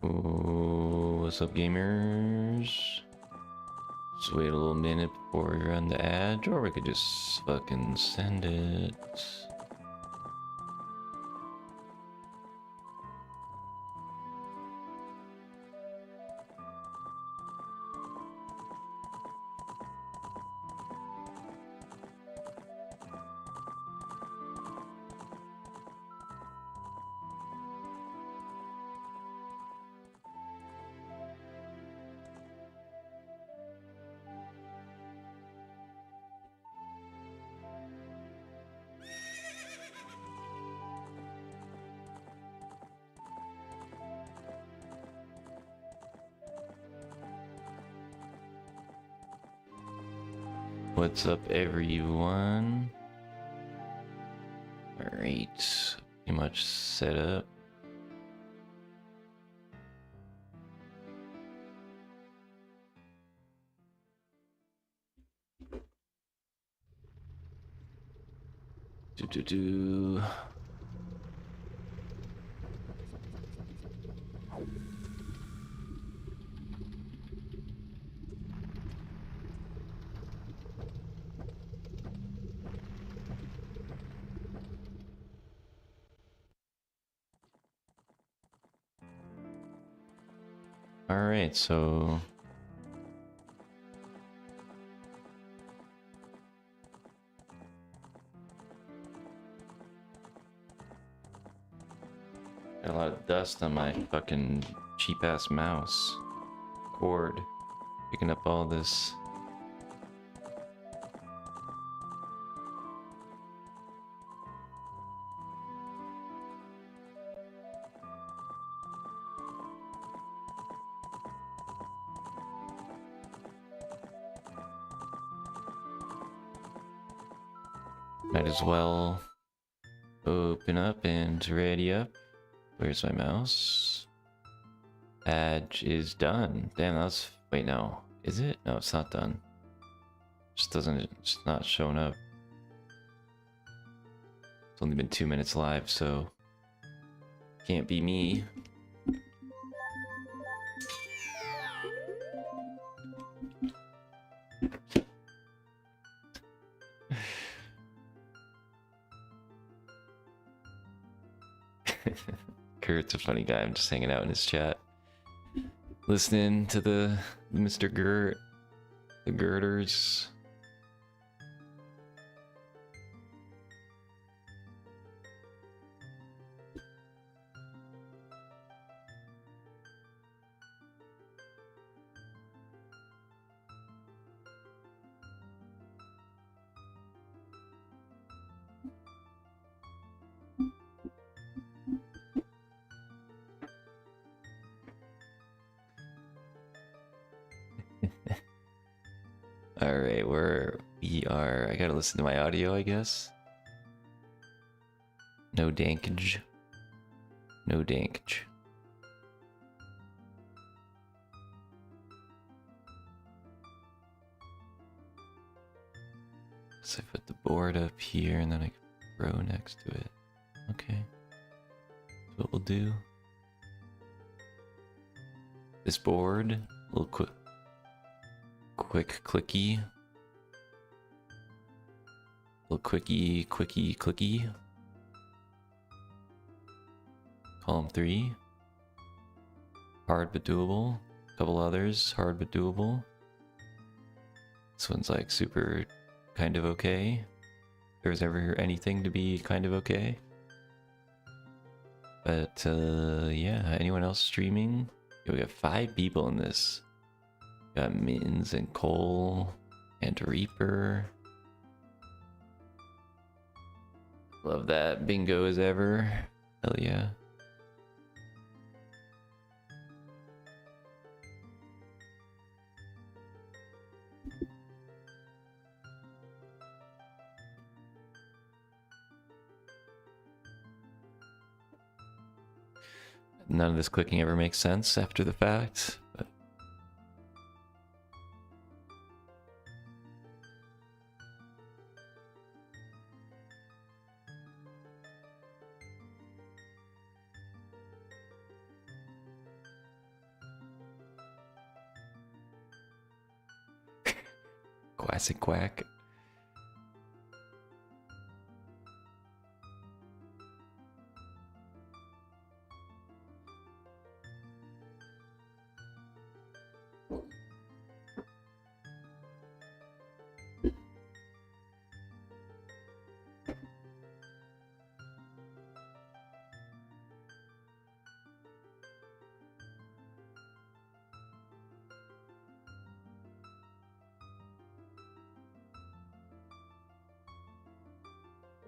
Oh, what's up, gamers? Just wait a little minute before we run the ad, or we could just fucking send it. What's up, everyone? Alright, pretty much set up. Do. Alright, so got a lot of dust on my fucking cheap ass mouse cord, picking up all this. Might as well open up and ready up. Where's my mouse? Badge is done. Damn, that's... Wait, no. Is it? No, it's not done. Just doesn't... It's not showing up. It's only been 2 minutes live, so... Can't be me. Kurt's a funny guy. I'm just hanging out in his chat, listening to the Mr. Gert, the Girders. Alright, where we are. I gotta listen to my audio, I guess. No dankage. No dankage. So I put the board up here and then I can row next to it. Okay. That's what we'll do. This board, a little quick clicky. Little quickie clicky. Column 3. Hard but doable. A couple others, hard but doable. This one's like super kind of okay. If there's ever anything to be kind of okay. But yeah, anyone else streaming? Yeah, we got 5 people in this. Got Mittens and Cole and Reaper. Love that. Bingo as ever. Hell yeah. None of this clicking ever makes sense after the fact, but Classic quack.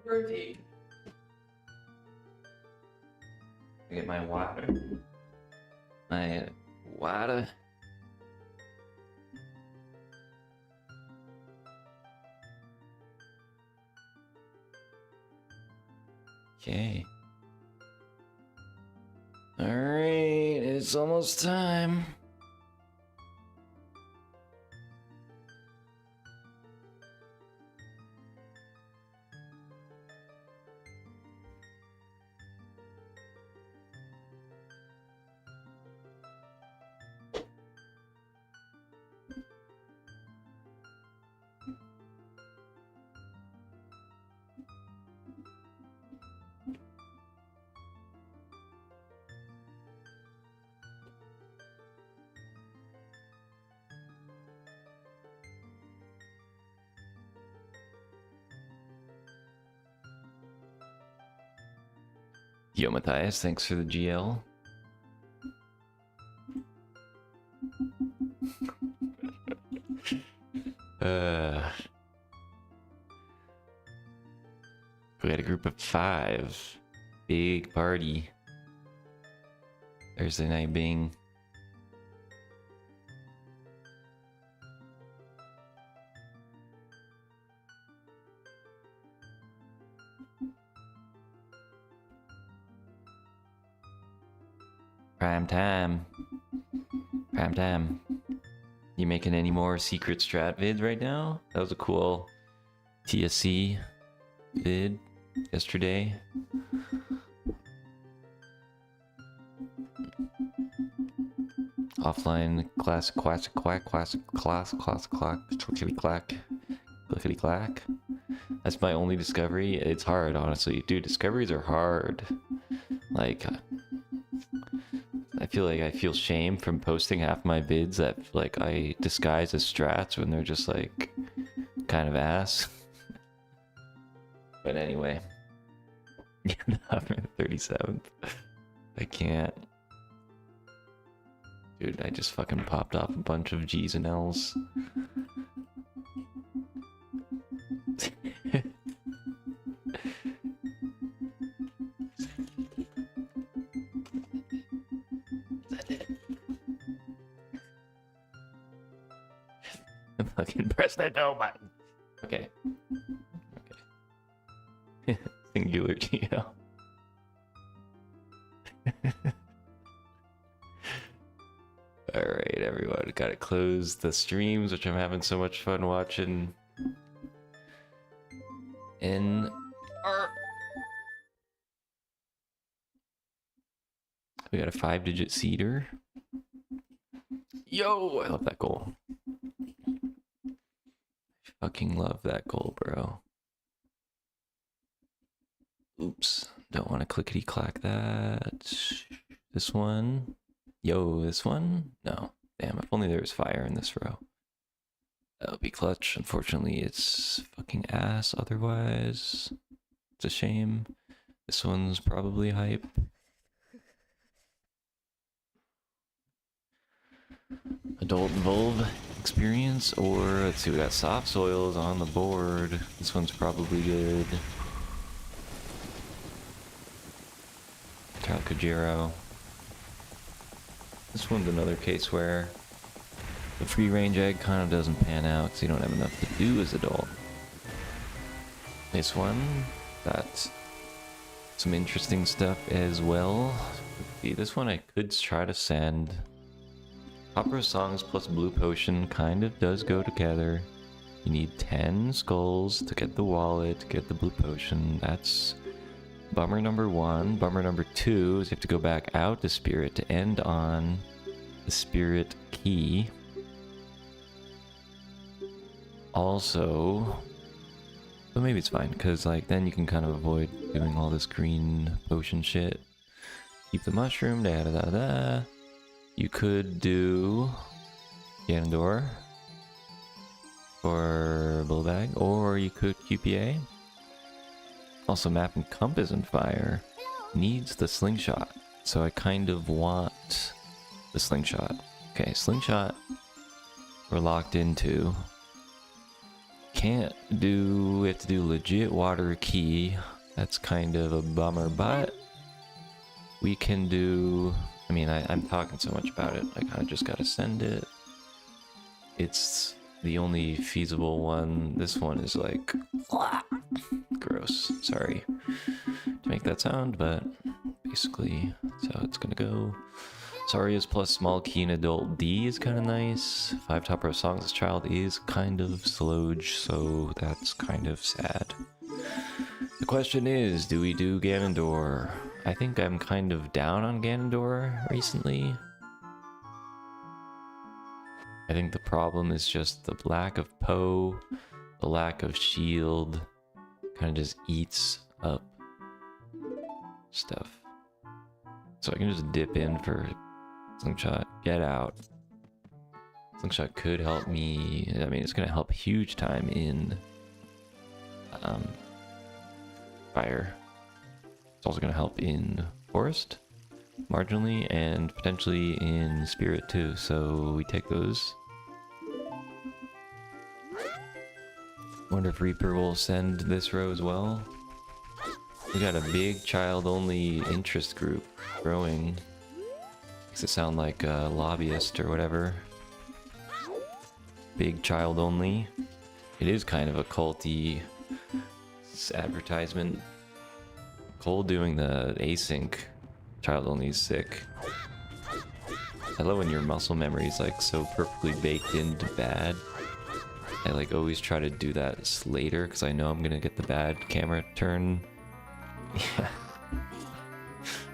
Perfect. Get my water. My water. Okay. All right, it's almost time. Yo, Matthias, thanks for the GL. We got a group of 5. Big party. Thursday night Bing. Prime time. Prime time. You making any more secret strat vids right now? That was a cool TSC vid yesterday. Offline classic quack, clickety clack. That's my only discovery. It's hard, honestly. Dude, discoveries are hard. Like, I feel like I feel shame from posting half my vids that like I disguise as strats when they're just like kind of ass. But anyway. 37th. I can't. Dude, I just fucking popped off a bunch of G's and L's. Fucking press that no button. Okay. Okay. Singular GL. Alright, everyone. Gotta close the streams, which I'm having so much fun watching. We got a 5-digit seeder. Yo, I love that goal. Fucking love that goal, bro. Oops, don't want to clickety clack that. This one. Yo, this one? No. Damn, if only there was fire in this row. That would be clutch. Unfortunately, it's fucking ass otherwise. It's a shame. This one's probably hype. Adult Volve experience, or let's see, we got soft soils on the board. This one's probably good. Calcagero. This one's another case where the free range egg kind of doesn't pan out because you don't have enough to do as adult. This one, got some interesting stuff as well. See, this one I could try to send. Opera Songs plus Blue Potion kind of does go together. You need 10 skulls to get the wallet, to get the Blue Potion. That's bummer number 1. Bummer number 2 is you have to go back out to Spirit to end on the Spirit Key. Also, but maybe it's fine, because like then you can kind of avoid doing all this green potion shit. Keep the mushroom, da da da da. You could do Ganondorf or Bullbag, or you could QPA. Also, map and compass and fire needs the slingshot, so I kind of want the slingshot. Okay, slingshot we're locked into. Can't do, we have to do legit water key. That's kind of a bummer, but we can do, I mean, I'm talking so much about it, I kind of just gotta send it. It's the only feasible one. This one is like, gross, sorry to make that sound, but basically that's how it's gonna go. Saria's plus small key and adult D is kind of nice. 5 top row songs as child is kind of slowed, so that's kind of sad. The question is, do we do Ganondorf? I think I'm kind of down on Ganondorf recently. I think the problem is just the lack of Poe, the lack of shield, kind of just eats up stuff. So I can just dip in for Slingshot, get out. Slingshot could help me, I mean it's gonna help huge time in fire. It's also gonna help in forest, marginally, and potentially in spirit too, so we take those. Wonder if Reaper will send this row as well. We got a big child-only interest group growing. Makes it sound like a lobbyist or whatever. Big child only. It is kind of a culty advertisement. Cole doing the async child only is sick. I love when your muscle memory is like so perfectly baked into bad. I like always try to do that later because I know I'm gonna get the bad camera turn. Yeah.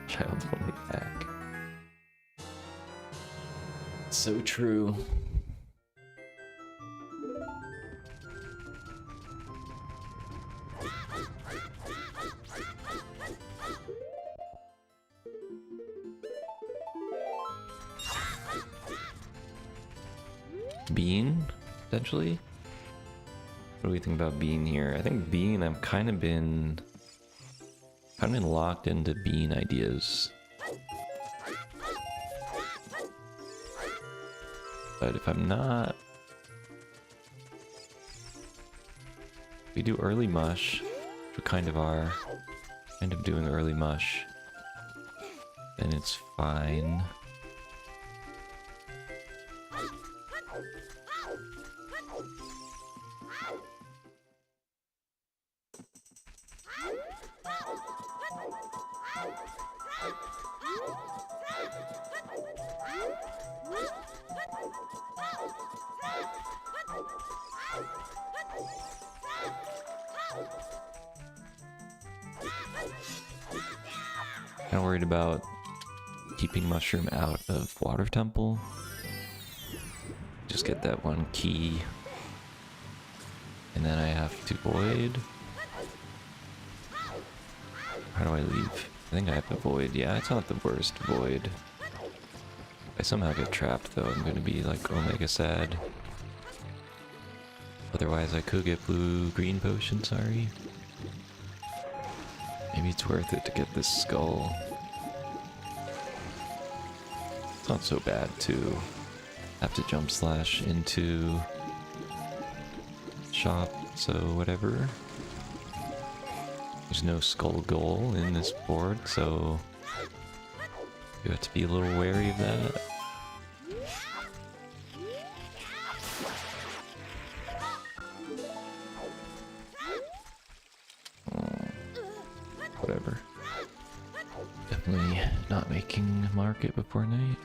Child only back. So true. Bean, potentially? What do we think about Bean here? I think Bean, I've kind of been locked into Bean ideas. But if I'm not, we do early mush, which we kind of are, kind of doing early mush, then it's fine. Kind of worried about keeping Mushroom out of Water Temple. Just get that one key. And then I have to Void. How do I leave? I think I have to Void. Yeah, it's not the worst Void. If I somehow get trapped though, I'm gonna be like Omega sad. Otherwise I could get blue-green potion, sorry. Maybe it's worth it to get this skull. It's not so bad to have to jump slash into shop, so whatever. There's no skull goal in this board, so you have to be a little wary of that. Whatever. Definitely not making market before night.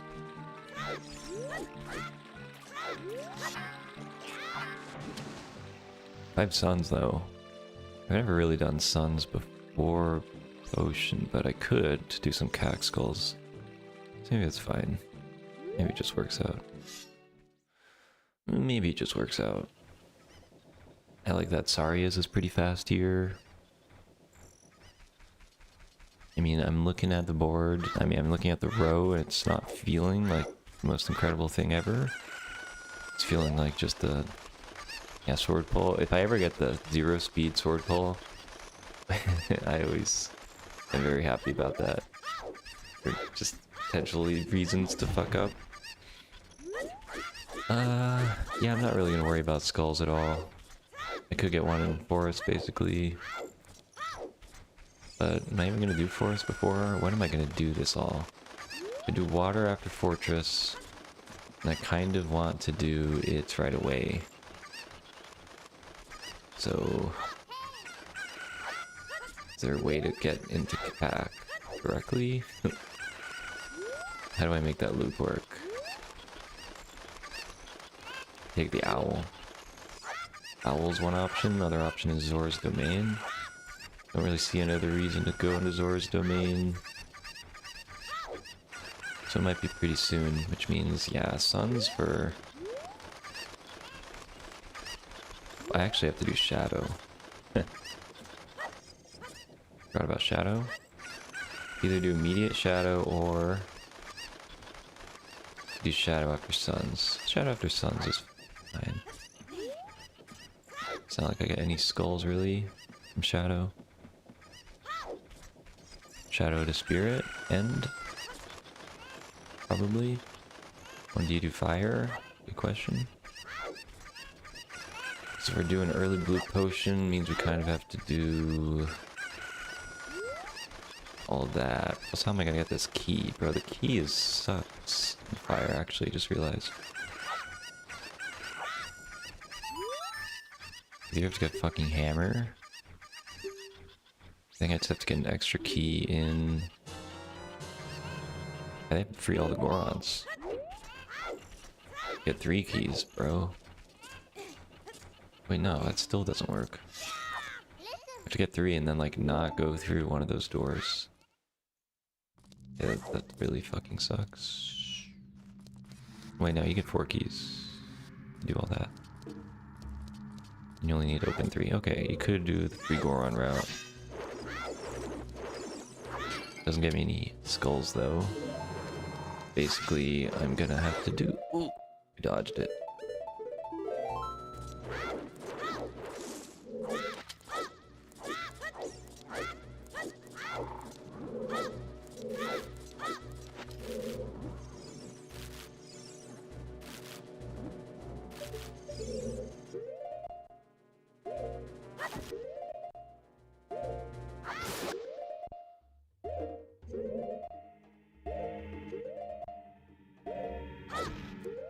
I have suns though. I've never really done suns before potion, but I could do some cack skulls. So maybe it's fine. Maybe it just works out. Maybe it just works out. I like that Saria's is pretty fast here. I mean, I'm looking at the board. I mean, I'm looking at the row, and it's not feeling like the most incredible thing ever. It's feeling like just the sword pull. If I ever get the 0 speed sword pull, I always am very happy about that. For just potentially reasons to fuck up. Yeah, I'm not really gonna worry about skulls at all. I could get one in forest, basically. But am I even gonna do forest before? When am I gonna do this all? I do water after fortress, and I kind of want to do it right away. So, is there a way to get into pack directly? How do I make that loop work? Take the owl. Owl's one option, another option is Zora's Domain. Don't really see another reason to go into Zora's Domain. So it might be pretty soon, which means, yeah, Suns for... I actually have to do Shadow. Forgot about Shadow. Either do immediate Shadow or... do Shadow after Suns. Shadow after Suns is fine. It's not like I get any skulls, really, from Shadow. Shadow to Spirit, end. Probably. When do you do fire? Good question. So if we're doing early blue potion, means we kind of have to do all that. Plus, how am I gonna get this key? Bro, the key sucks in fire, actually, just realized. Do you have to get fucking hammer? I think I just have to get an extra key in... I have to free all the Gorons. Get 3 keys, bro. Wait, no, that still doesn't work. I have to get 3 and then, like, not go through one of those doors. Yeah, that really fucking sucks. Wait, no, you get 4 keys. Do all that. You only need to open 3. Okay, you could do the 3 Goron route. Doesn't get me any skulls, though. Basically, I'm gonna have to do... Ooh, I dodged it.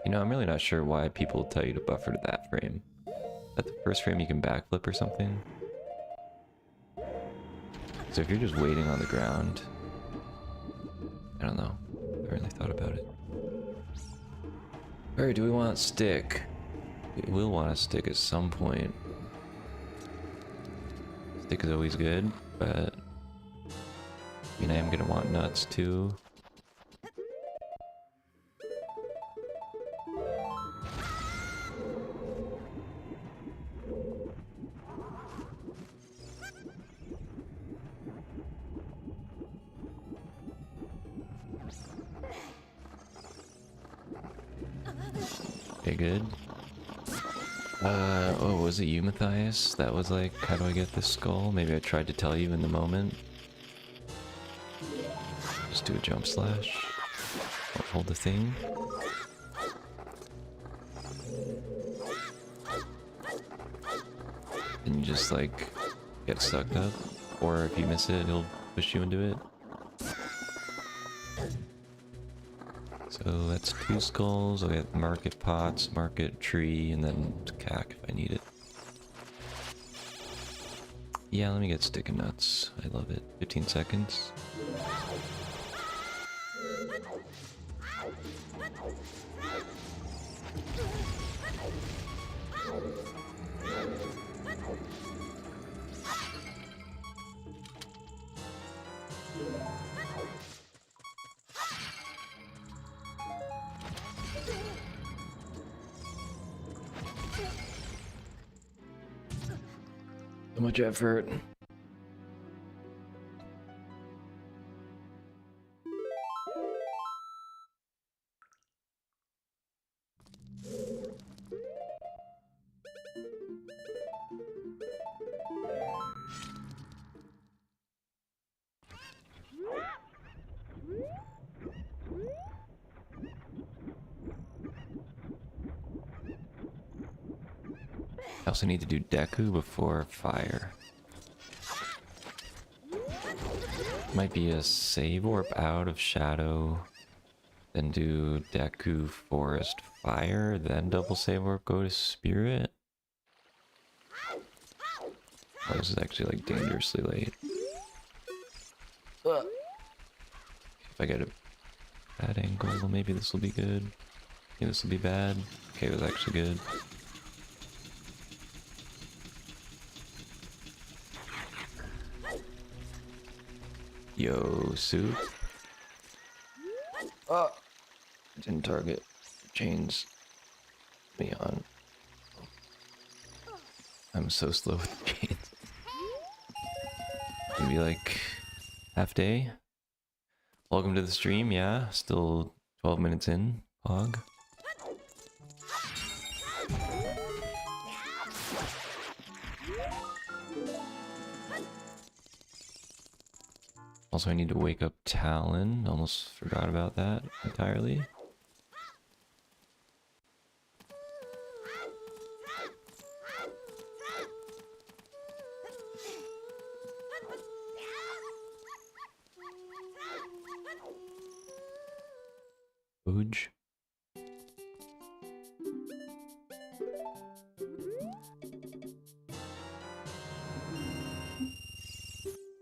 You know, I'm really not sure why people tell you to buffer to that frame. At the first frame you can backflip or something? So if you're just waiting on the ground... I don't know. I haven't really thought about it. Alright, do we want stick? We will want a stick at some point. Stick is always good, but... I mean, I am gonna want nuts too. Okay, good. Oh, was it you, Matthias? That was like, how do I get this skull? Maybe I tried to tell you in the moment. Just do a jump slash. Hold the thing. And you just like, get sucked up. Or if you miss it, it'll push you into it. So that's 2 skulls. I'll get market pots, market tree, and then cack if I need it. Yeah, let me get stick and nuts. I love it. 15 seconds. So much effort. I also need to do Deku before fire. Might be a save orb out of shadow, then do Deku forest fire, then double save orb go to spirit. Oh, this is actually like dangerously late. If I get a bad angle, well, maybe this will be good. Maybe this will be bad. Okay, it was actually good. Yo, soup. Oh, didn't target. Chains me on. I'm so slow with the chains. Maybe like half day. Welcome to the stream. Yeah, still 12 minutes in. Pog. Also, I need to wake up Talon. Almost forgot about that entirely. Booge.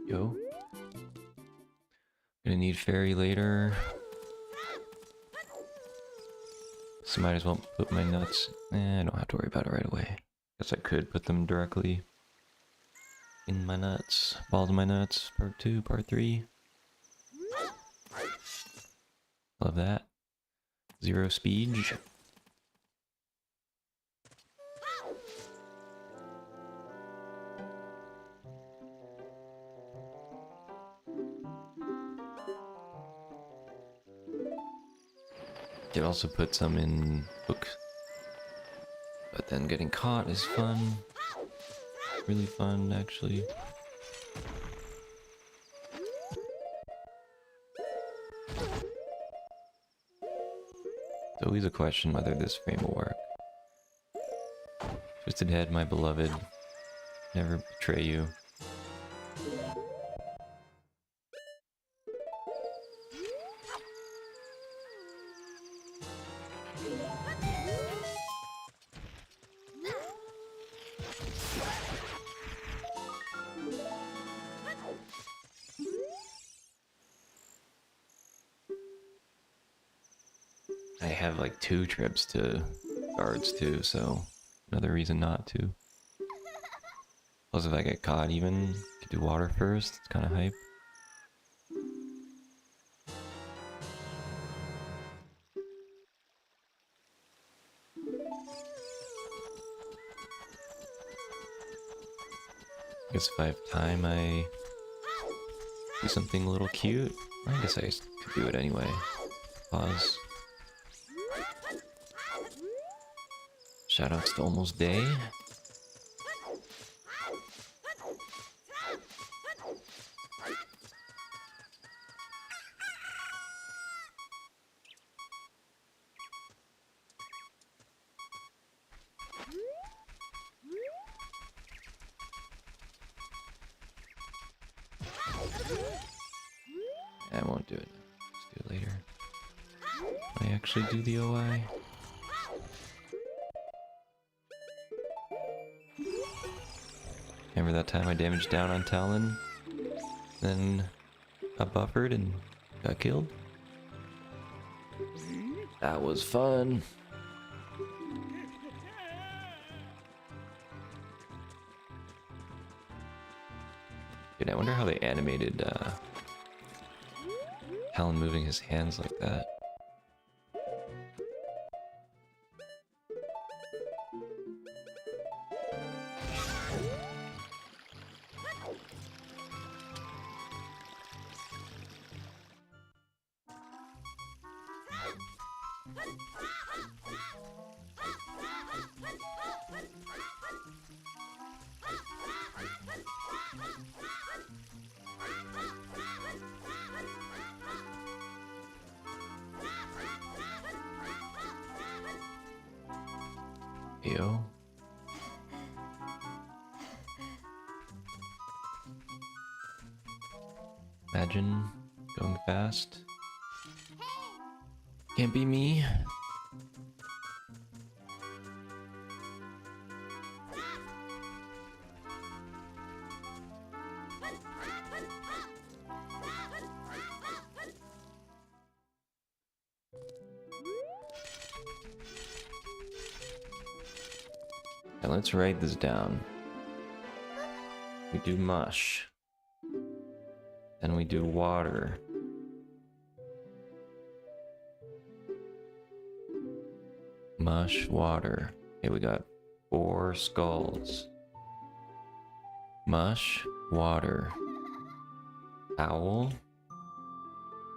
Yo. Gonna need fairy later. So might as well put my nuts. I don't have to worry about it right away. Guess I could put them directly in my nuts. Balls in my nuts. Part 2, part 3. Love that. 0 speed. Could also put some in hook. But then getting caught is fun. Really fun, actually. It's always a question whether this frame will work. Twisted Head, my beloved. Never betray you. I have like 2 trips to guards too, so another reason not to. Plus if I get caught even, could do water first, it's kind of hype. I guess if I have time I do something a little cute. I guess I could do it anyway. Pause. Shoutouts to Almost Day. I won't do it. Let's do it later. I actually do the OI. Remember that time I damaged down on Talon? Then got buffered and got killed? That was fun. Dude, I wonder how they animated Talon moving his hands like that. Yo. Imagine going fast. Can't be me. Now let's write this down. We do mush. Then we do water. Mush, water. Okay, we got 4 skulls. Mush, water. Owl.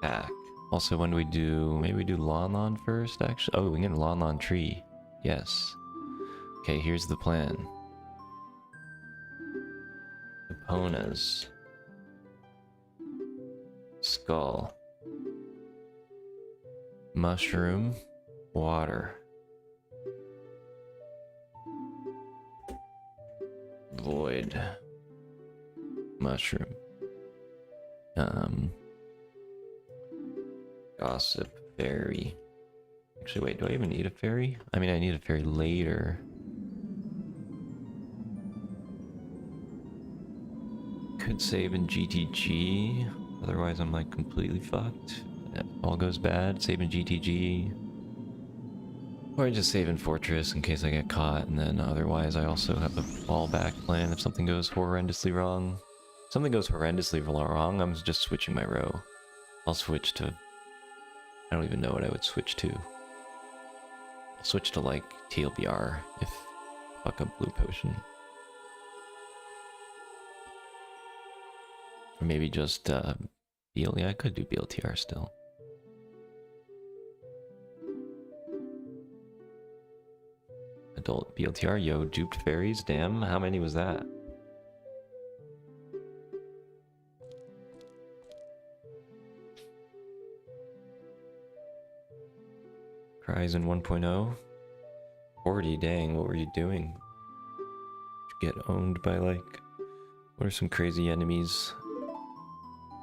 Pack. Also, when do we do... Maybe we do Lon Lon first, actually? Oh, we can get a Lon Lon tree. Yes. Okay, here's the plan. Eponas. Skull. Mushroom. Water. Void. Mushroom. Gossip. Fairy. Actually, wait, do I even need a fairy? I mean, I need a fairy later. Could save in GTG. Otherwise, I'm like completely fucked. All goes bad. Save in GTG. Or I just save in Fortress in case I get caught, and then otherwise I also have a fallback plan if something goes horrendously wrong. If something goes horrendously wrong, I'm just switching my row. I'll switch to... I don't even know what I would switch to. I'll switch to like TLBR if fuck up blue potion. Or maybe just BL, yeah, I could do BLTR still. Adult BLTR, yo, duped fairies, damn, how many was that? Cries in 1.0? 40, dang, what were you doing? Did you get owned by like... What are some crazy enemies?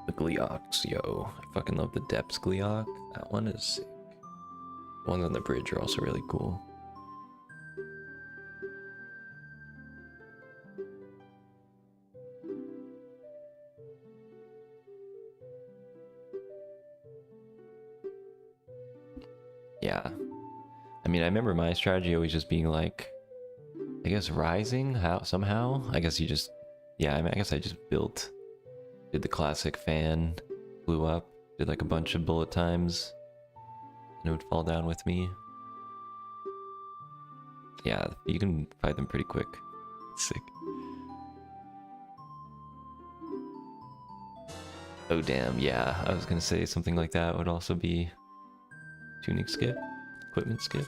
The Gleeoks, yo. I fucking love the Depths Gleeok. That one is sick. The ones on the bridge are also really cool. Yeah. I mean, I remember my strategy always just being like, I guess rising somehow. I guess you just, yeah, I mean, I guess I just did the classic fan, blew up, did like a bunch of bullet times, and it would fall down with me. Yeah, you can fight them pretty quick. Sick. Oh damn, yeah, I was gonna say something like that would also be tuning skip, equipment skip.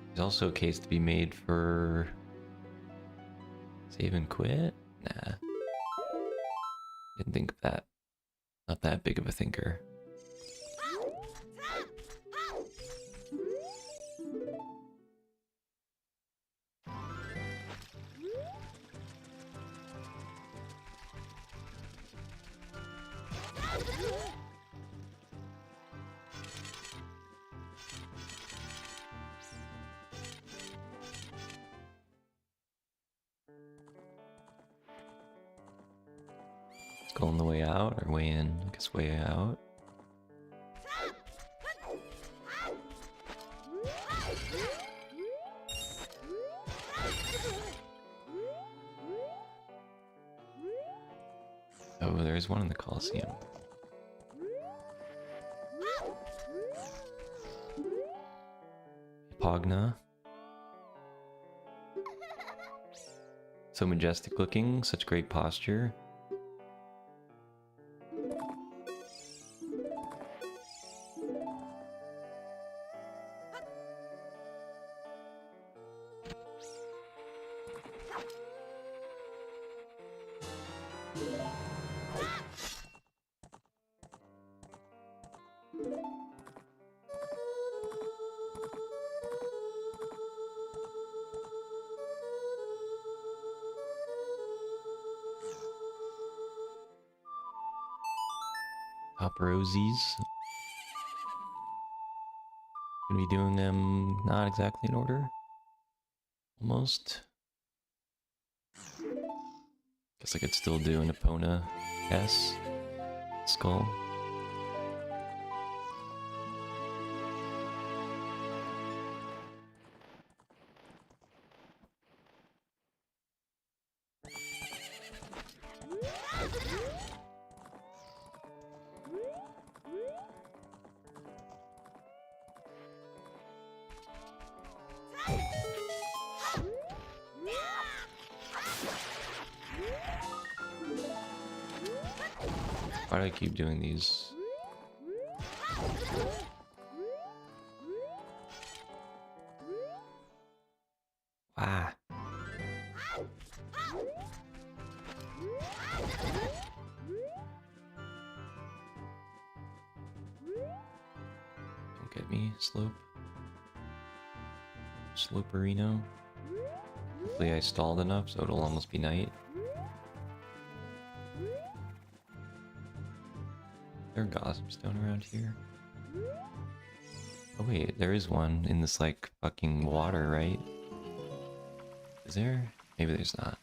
There's also a case to be made for save and quit? Nah. Didn't think of that. Not that big of a thinker. Going the way out or way in? I guess way out. Oh, there's one in the Colosseum. Pogna. So majestic looking, such great posture. Top rosies. Gonna be doing them not exactly in order. Almost. Guess I could still do an Epona S skull. Why do I keep doing these? Ah. Don't get me, Slope. Sloperino. Hopefully I stalled enough so it'll almost be night. Is there a gossip stone around here? Oh wait, there is one in this like fucking water, right? Is there? Maybe there's not.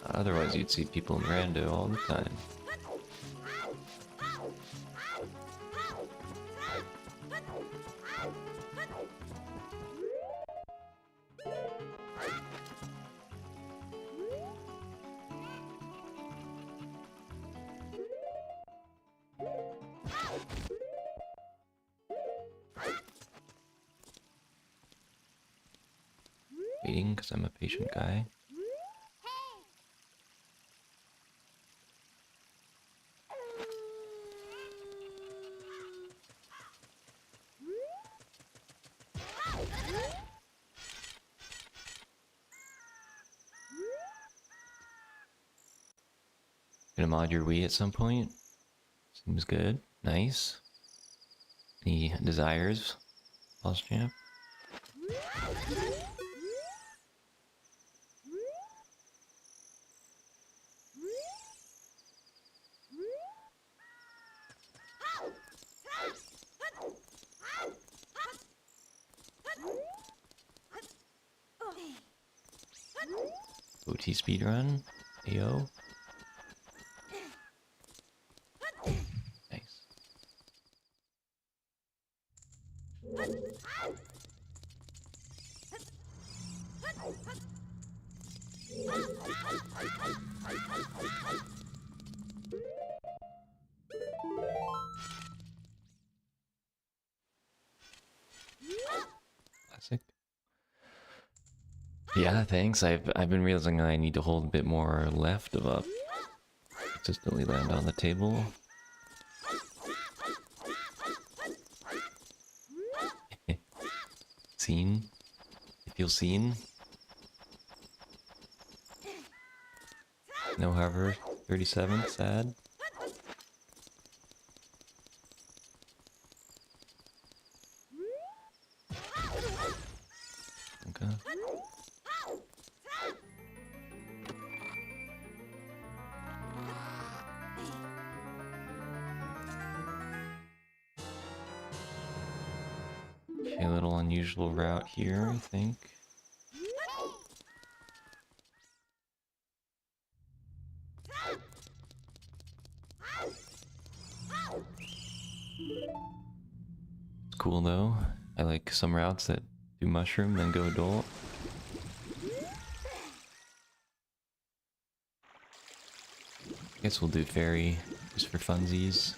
Otherwise you'd see people in rando all the time. Waiting because I'm a patient guy. Gonna mod your Wii at some point? Seems good. Nice. Any desires, Boss Champ? OT speedrun? Ayo. Nice. Classic. Yeah, thanks. I've been realizing I need to hold a bit more left of up. Consistently land on the table. Seen? You feel seen? No hover. 37, sad. Okay. Okay, a little unusual route here, I think. It's cool though. I like some routes that do mushroom, then go adult. Guess we'll do fairy just for funsies.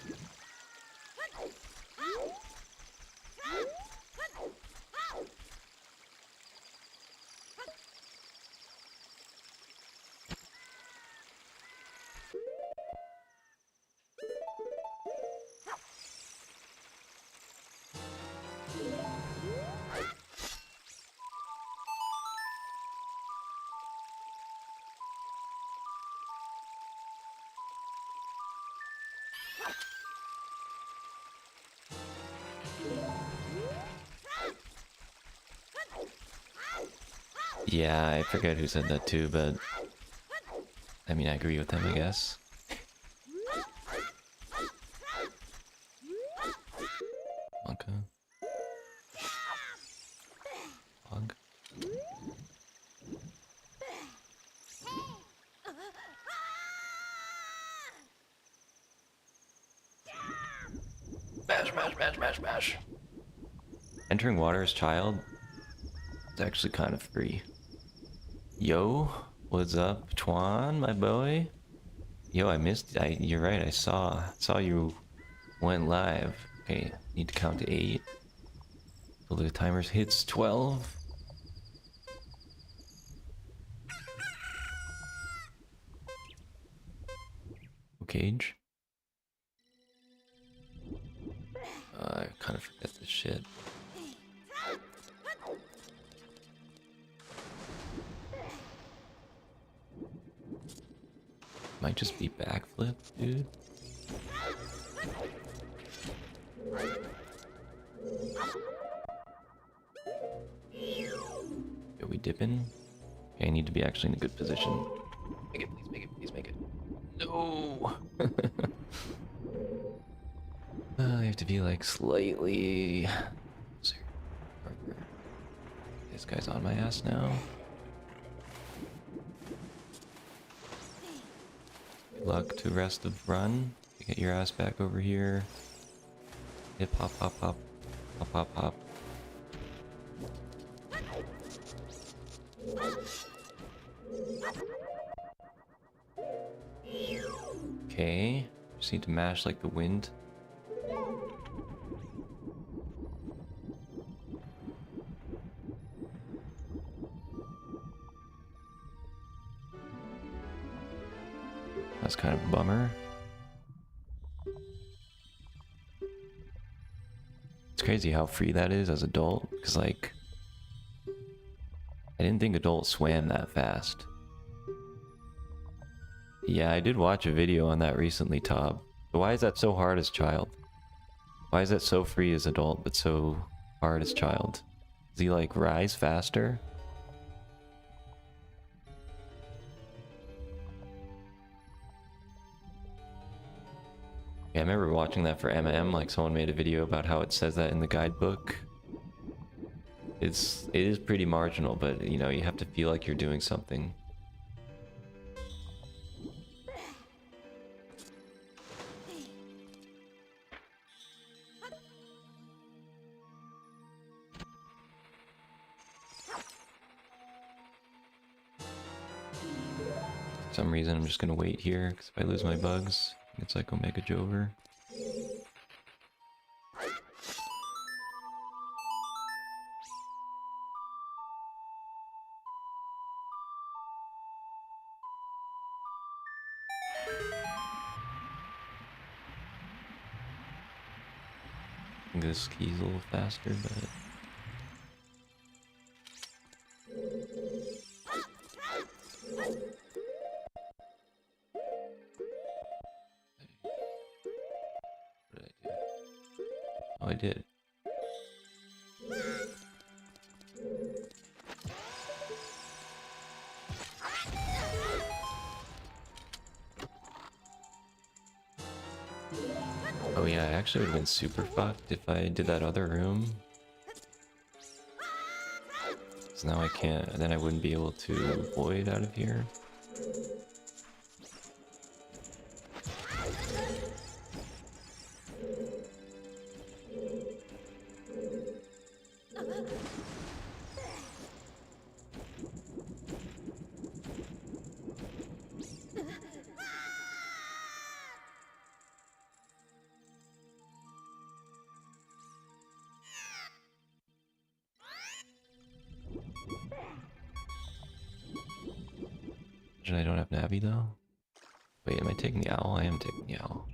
Yeah, I forget who said that too, but I mean, I agree with them, I guess. Wonka. Hog. Smash, smash, smash, smash, smash. Entering water as child is actually kind of free. Yo, what's up, Twan, my boy? Yo, I missed. You're right. I saw you went live. Okay, need to count to 8. So the timer hits 12. Cage. I kind of forget this shit. Might just be backflip, dude. Are we dipping? Okay, I need to be actually in a good position. Make it, please, make it, please, make it. No! I have to be like slightly... This guy's on my ass now. Good luck to rest of run. Get your ass back over here. Hip hop hop hop. Hop hop hop. Okay. Just need to mash like the wind. That's kind of a bummer. It's crazy how free that is as adult, because like, I didn't think adults swam that fast. Yeah, I did watch a video on that recently, Tob. But why is that so hard as child? Why is that so free as adult, but so hard as child? Does he like rise faster? Yeah, I remember watching that for MM, like someone made a video about how it says that in the guidebook. It is pretty marginal, but you know, you have to feel like you're doing something. For some reason, I'm just gonna wait here, because if I lose my bugs, it's like Omega Jover. I think this key's a little faster, but... What did I do? Oh, I did. Oh yeah, I actually would have been super fucked if I did that other room. So now I can't, then I wouldn't be able to void out of here. Imagine I don't have Navi though. Wait, am I taking the owl? I am taking the owl.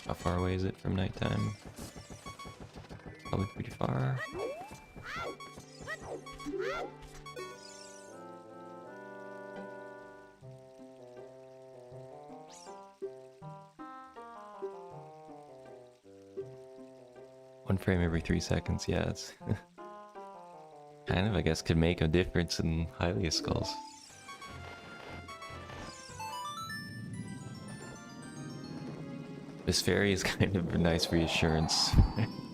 How far away is it from nighttime? Probably pretty far. One frame every 3 seconds, yeah, it's kind of, I guess, could make a difference in Hylia skulls. This fairy is kind of a nice reassurance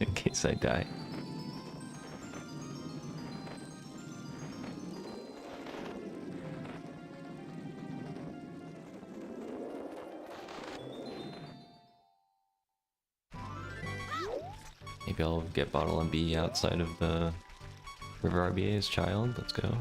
in case I die. Maybe I'll get Bottle and B outside of the River RBA's child. Let's go.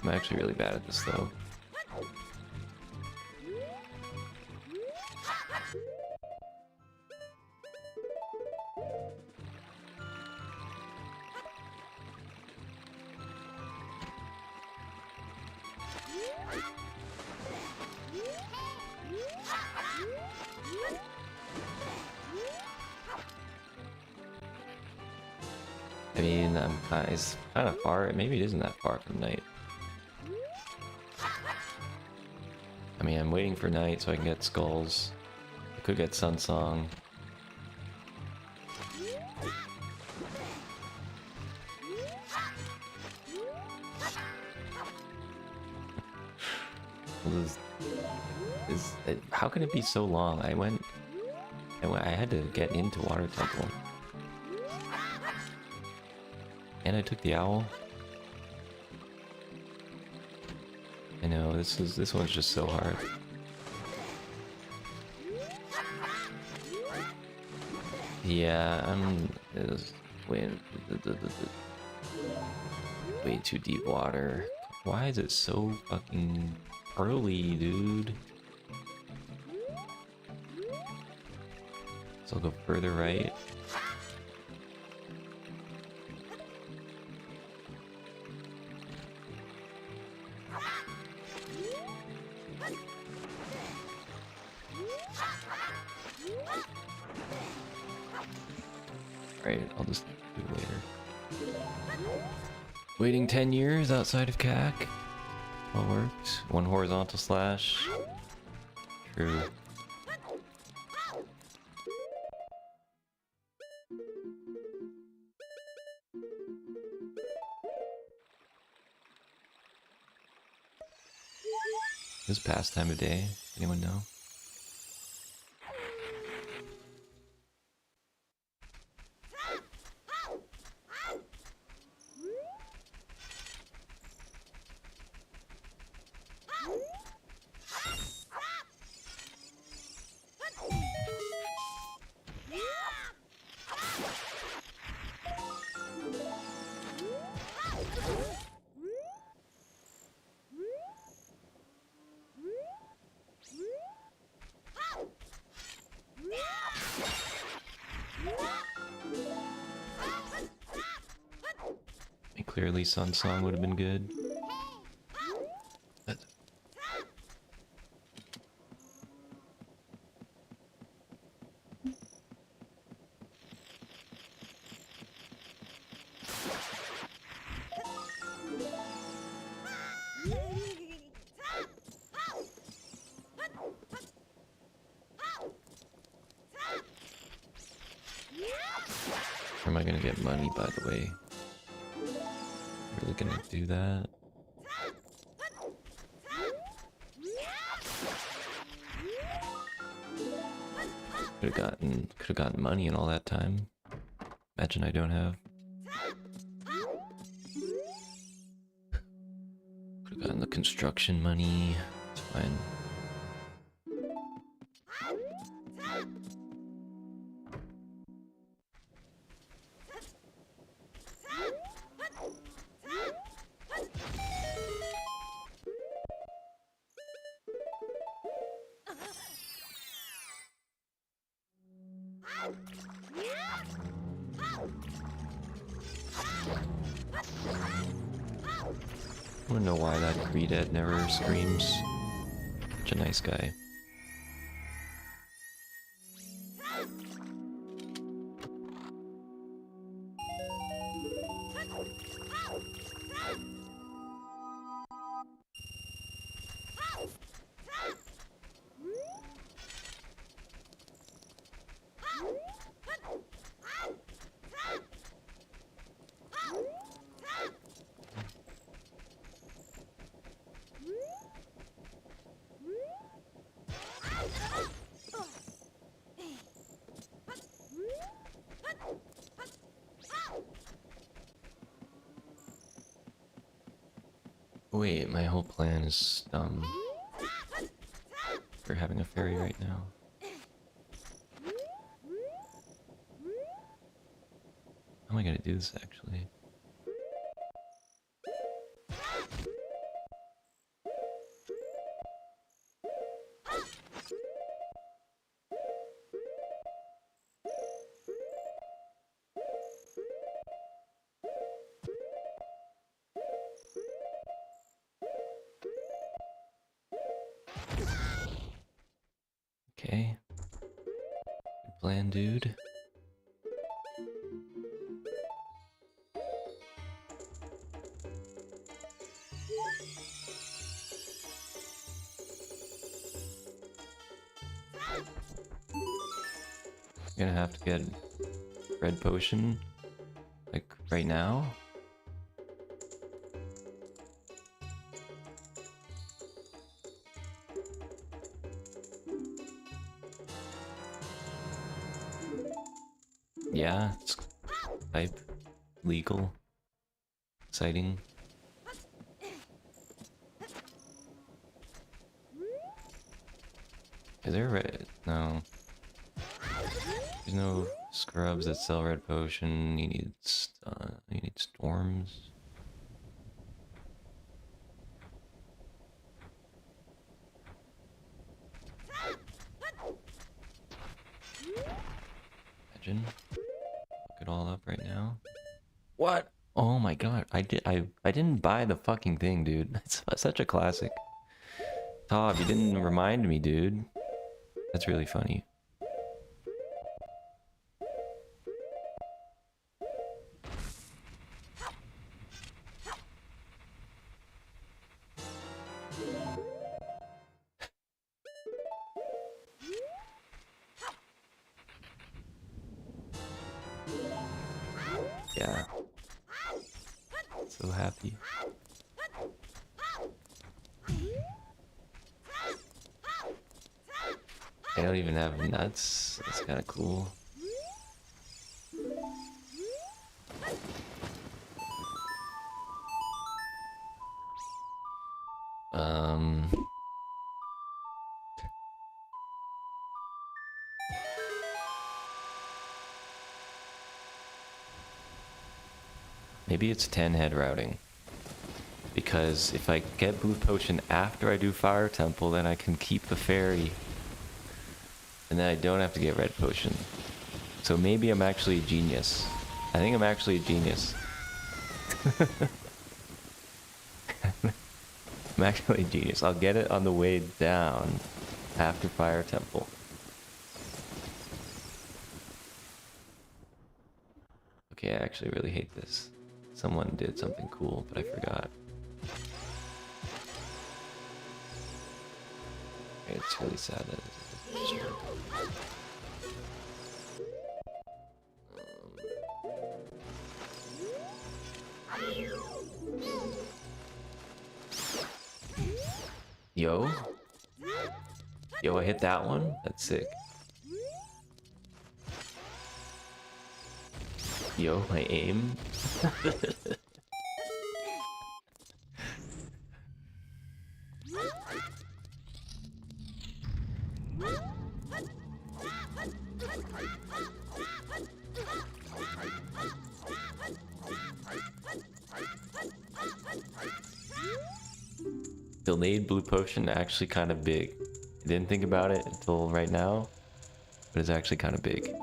I'm actually really bad at this though. I mean, it's kind of far. Maybe it isn't that far from night. I mean, I'm waiting for night so I can get skulls. I could get Sun Song. How can it be so long? I had to get into Water Temple. And I took the owl. I know, this one's just so hard. Yeah, I'm way too deep water. Why is it so fucking early, dude? So I'll go further right. Alright, I'll just do it later. Waiting 10 years outside of CAC. All worked. One horizontal slash. True. Is past time of day? Anyone know? Clearly Sun Song would have been good. Where am I gonna get money, by the way? Really gonna do that? Could have gotten money in all that time. Imagine I don't have. Could have gotten the construction money. It's fine. I wanna know why that Greedhead never screams. Such a nice guy. Wait, my whole plan is dumb. We're having a fairy right now. How am I gonna do this actually? Okay. Good plan, dude. Gonna have to get red potion, like right now. Yeah, it's type legal, exciting. Is there red? No. There's no scrubs that sell red potion. You need storms. Imagine. Look it all up right now. What? Oh my god! I didn't buy the fucking thing, dude. That's such a classic. Tob, you didn't remind me, dude. That's really funny. Yeah. So happy. I don't even have nuts. That's kind of cool. Maybe it's 10 head routing. Because if I get blue potion after I do fire temple, then I can keep the fairy. And then I don't have to get red potion. So maybe I'm actually a genius. I think I'm actually a genius. I'm actually a genius. I'll get it on the way down after fire temple. Okay, I actually really hate this. Someone did something cool, but I forgot. It's really sad that it's Yo? Yo, I hit that one? That's sick. Yo, my aim. Delayed blue potion actually kind of big. I didn't think about it until right now, but it's actually kind of big.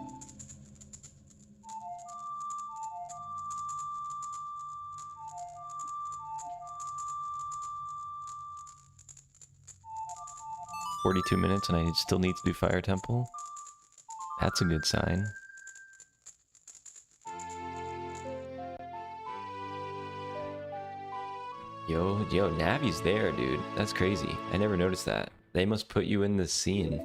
42 minutes and I still need to do Fire Temple. That's a good sign. Yo, Navi's there, dude. That's crazy. I never noticed that. They must put you in this scene.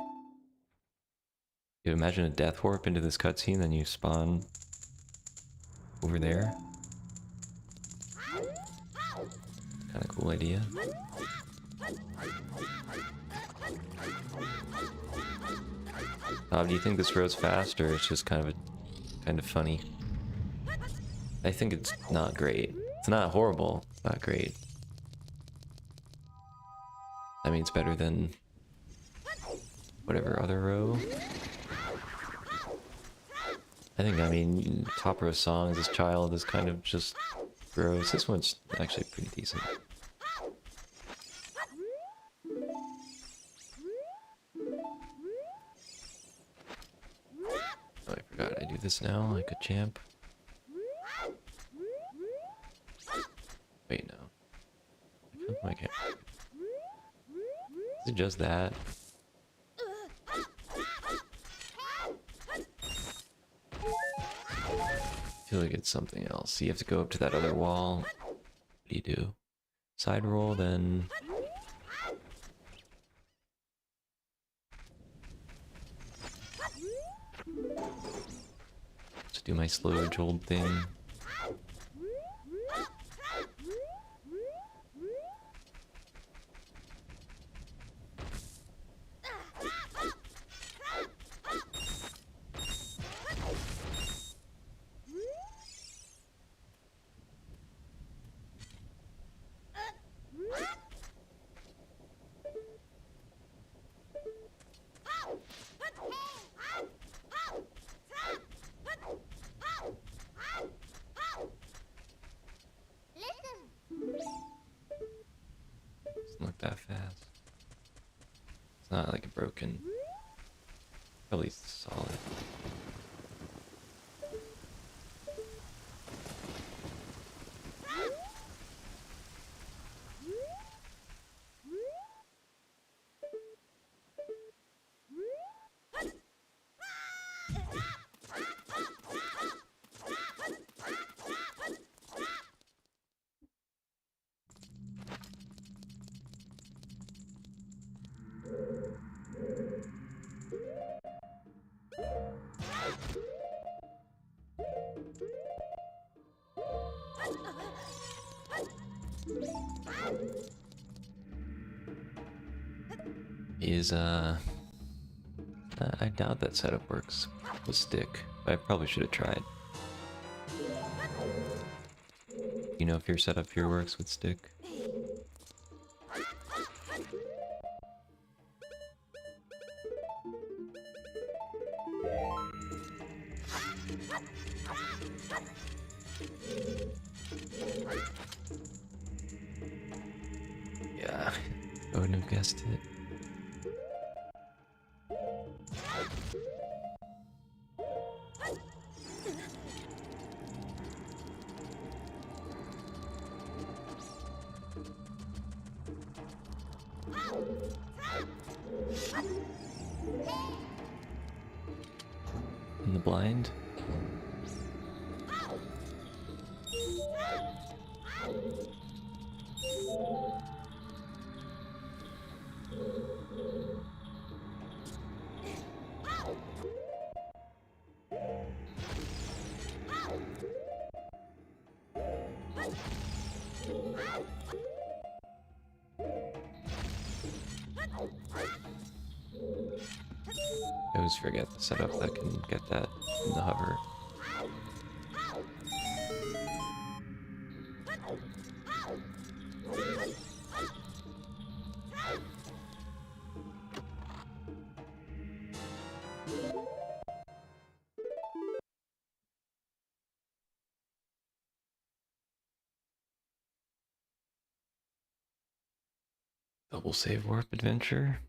You imagine a death warp into this cutscene, then you spawn over there. Kind of cool idea. Do you think this road's fast, or it's just kind of funny? I think it's not great. It's not horrible. It's not great. I mean, it's better than whatever other row. I mean, top row songs, this child is kind of just gross. This one's actually pretty decent. Oh, I forgot I do this now, like a champ. Wait, no. I can't. Is it just that? I feel like it's something else. You have to go up to that other wall. What do you do? Side roll, then... Just do my slow jolt thing. Doesn't look that fast. It's not like a broken. Probably solid. I doubt that setup works with stick, but I probably should have tried. You know if your setup here works with stick? Yeah, I wouldn't have guessed it. In the blind? I always forget the setup that can get that in the hover. Double save warp adventure?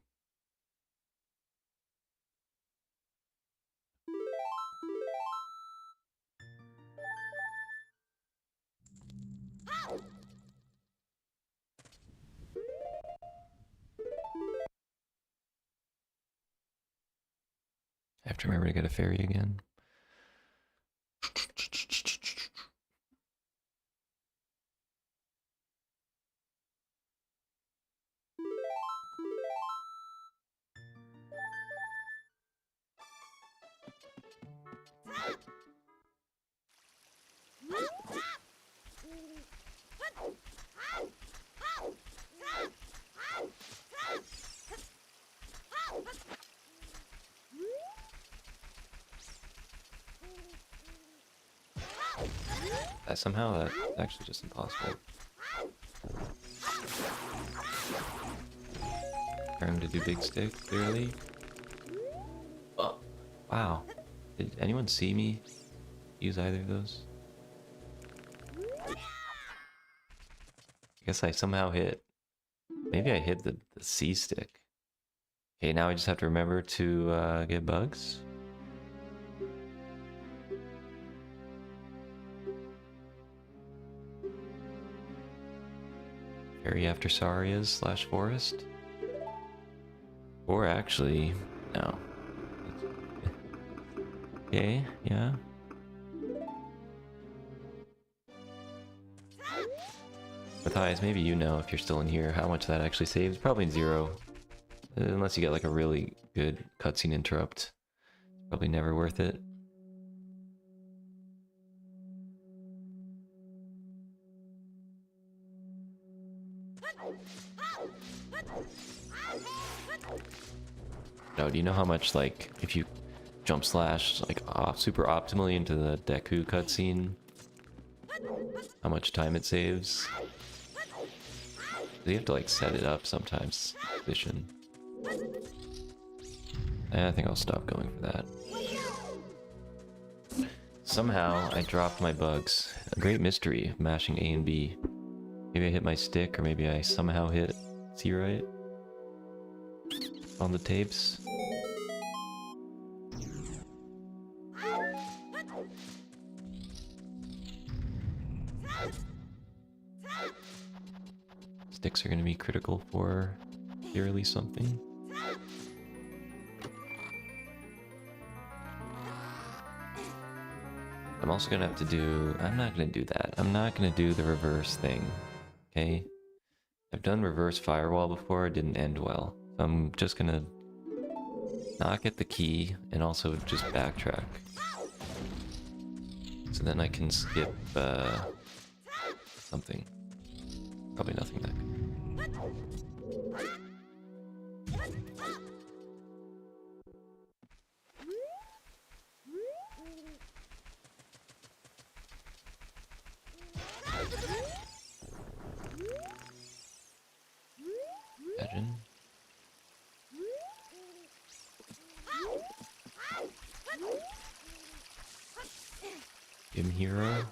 have to remember to get a fairy again. Somehow that's actually just impossible. Trying to do big stick, clearly. Oh, wow. Did anyone see me use either of those? I guess I somehow hit. Maybe I hit the C stick. Okay, now I just have to remember to get bugs. Fairy after Saria's / forest. Or actually, no. Okay, yeah. Matthias, maybe you know if you're still in here how much that actually saves. Probably 0. Unless you get like a really good cutscene interrupt. Probably never worth it. No, do you know how much, like, if you jump slash like super optimally into the Deku cutscene, how much time it saves? You have to like set it up sometimes. Vision. I think I'll stop going for that. Somehow I dropped my bugs. A great mystery of mashing A and B. Maybe I hit my stick, or maybe I somehow hit C right on the tapes. Sticks are going to be critical for clearly something. I'm also going to have to do... I'm not going to do that. I'm not going to do the reverse thing. Okay? I've done reverse firewall before. It didn't end well. So I'm just going to not get the key and also just backtrack. So then I can skip something. Probably nothing that good. Imagine. Gym Hero.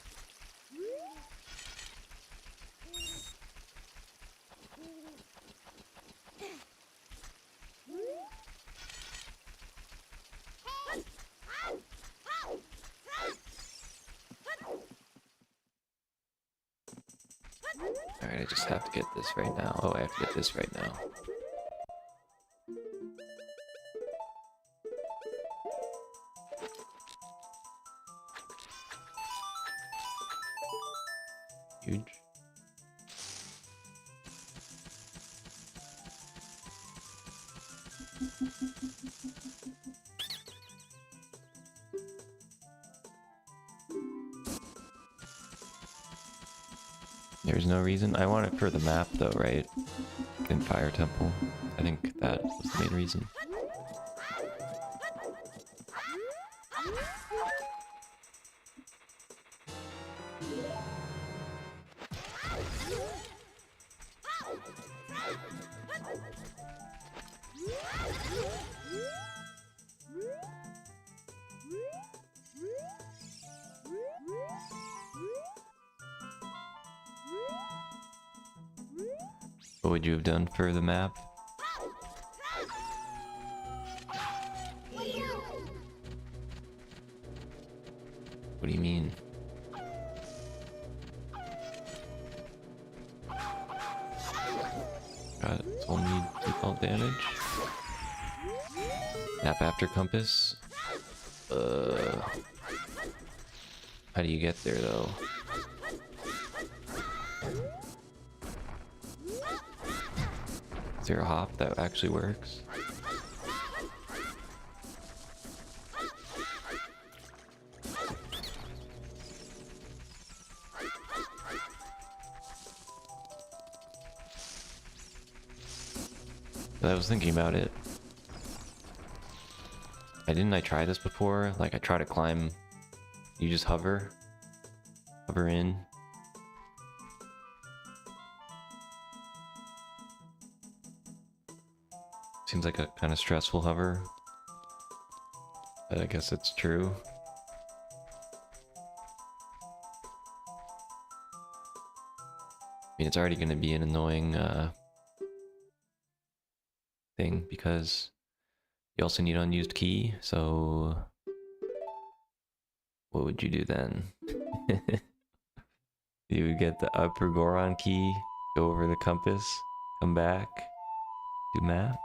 Alright, I just have to get this right now. Oh, I have to get this right now. Huge. There's no reason. I want it for the map though, right? In Fire Temple. I think that was the main reason. What would you have done for the map? What do you mean? Got only default damage. Map after compass. How do you get there though? Is there a hop that actually works? I was thinking about it. Didn't I try this before? Like I try to climb, you just hover in. Seems like a kind of stressful hover, but I guess it's true. I mean, it's already going to be an annoying thing because you also need unused key, so what would you do then? You would get the upper Goron key, go over the compass, come back, do map.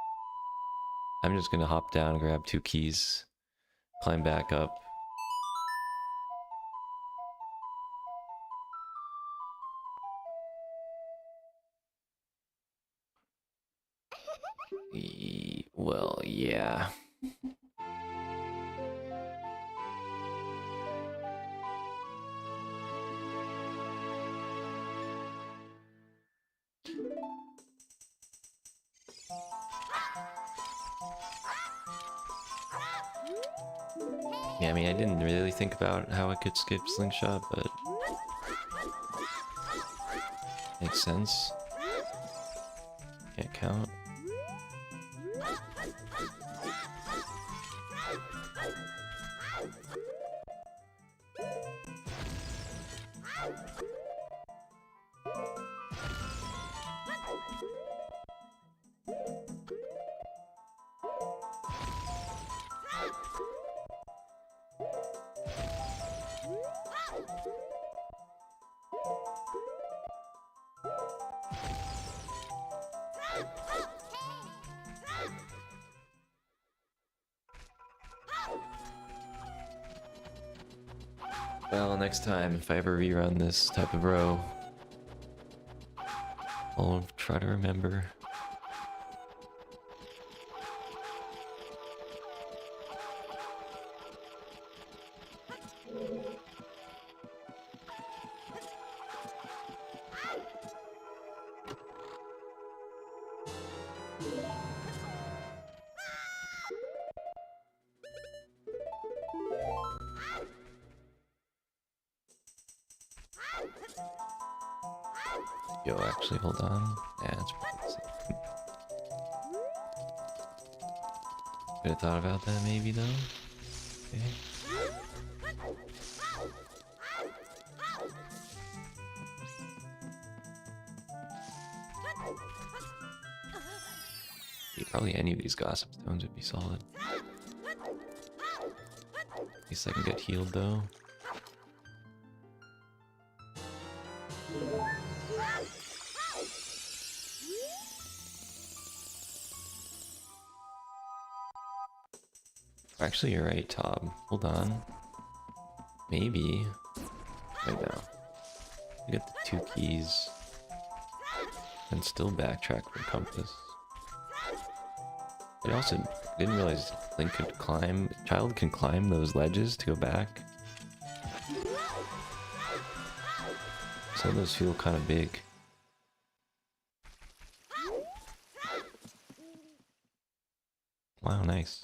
I'm just gonna hop down, grab 2 keys, climb back up. Well, yeah. Yeah, I mean, I didn't really think about how I could skip Slingshot, but makes sense. Can't count. Well, next time, if I ever rerun this type of row, I'll try to remember. Yo, actually, hold on. Yeah, it's probably the same. Could have thought about that maybe though. Okay. Yeah, probably any of these gossip stones would be solid. At least I can get healed though. Actually, you're right, Tob. Hold on. Maybe. Right now. You get the 2 keys. And still backtrack from compass. I also didn't realize Link could climb. Child can climb those ledges to go back. Some of those feel kind of big. Wow, nice.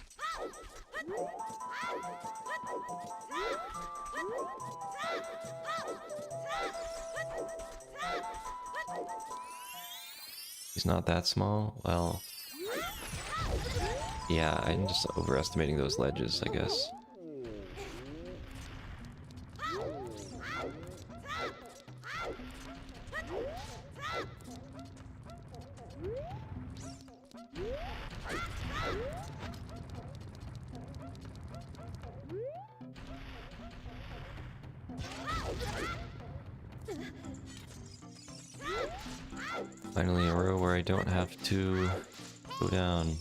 He's not that small? Well... yeah, I'm just overestimating those ledges, I guess. Finally a row where I don't have to go down.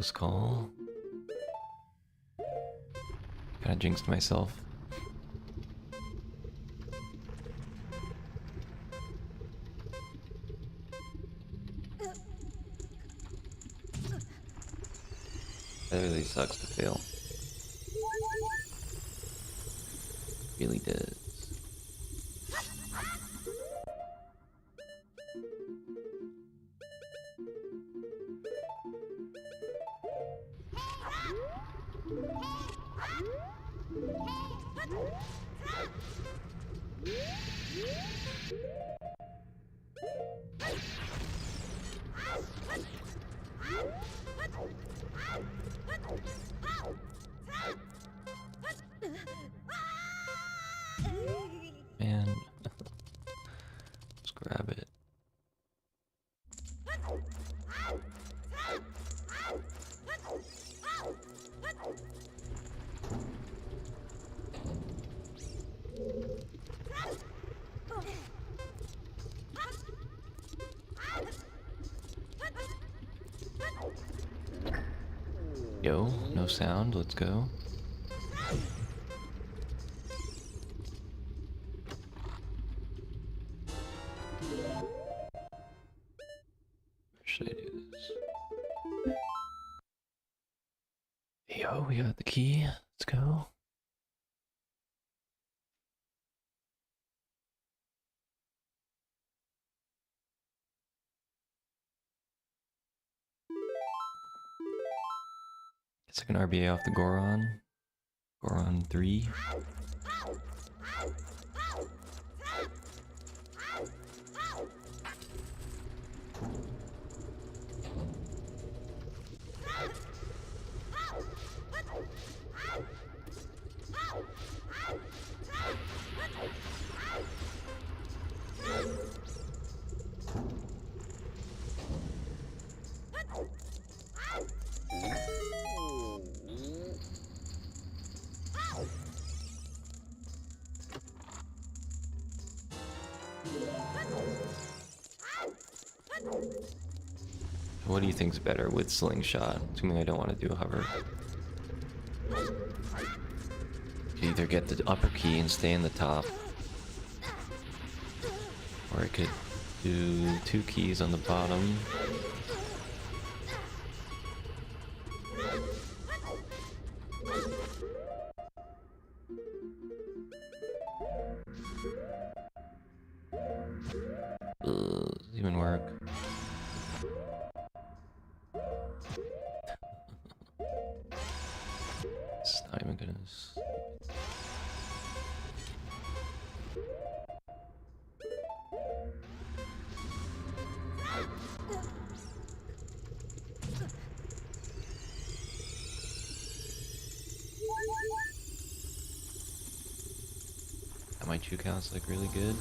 Close call. Kinda jinxed myself. That really sucks to fail. Really does. Man, let's grab it. Yo, no sound, let's go. Should I do this? Yo, we got the key. Let's go. Second RBA off the Goron. Goron 3. What do you think's better with slingshot? Assuming I don't want to do hover. You either get the upper key and stay in the top, or I could do 2 keys on the bottom. Does it even work? It's not even gonna. My 2 counts like really good.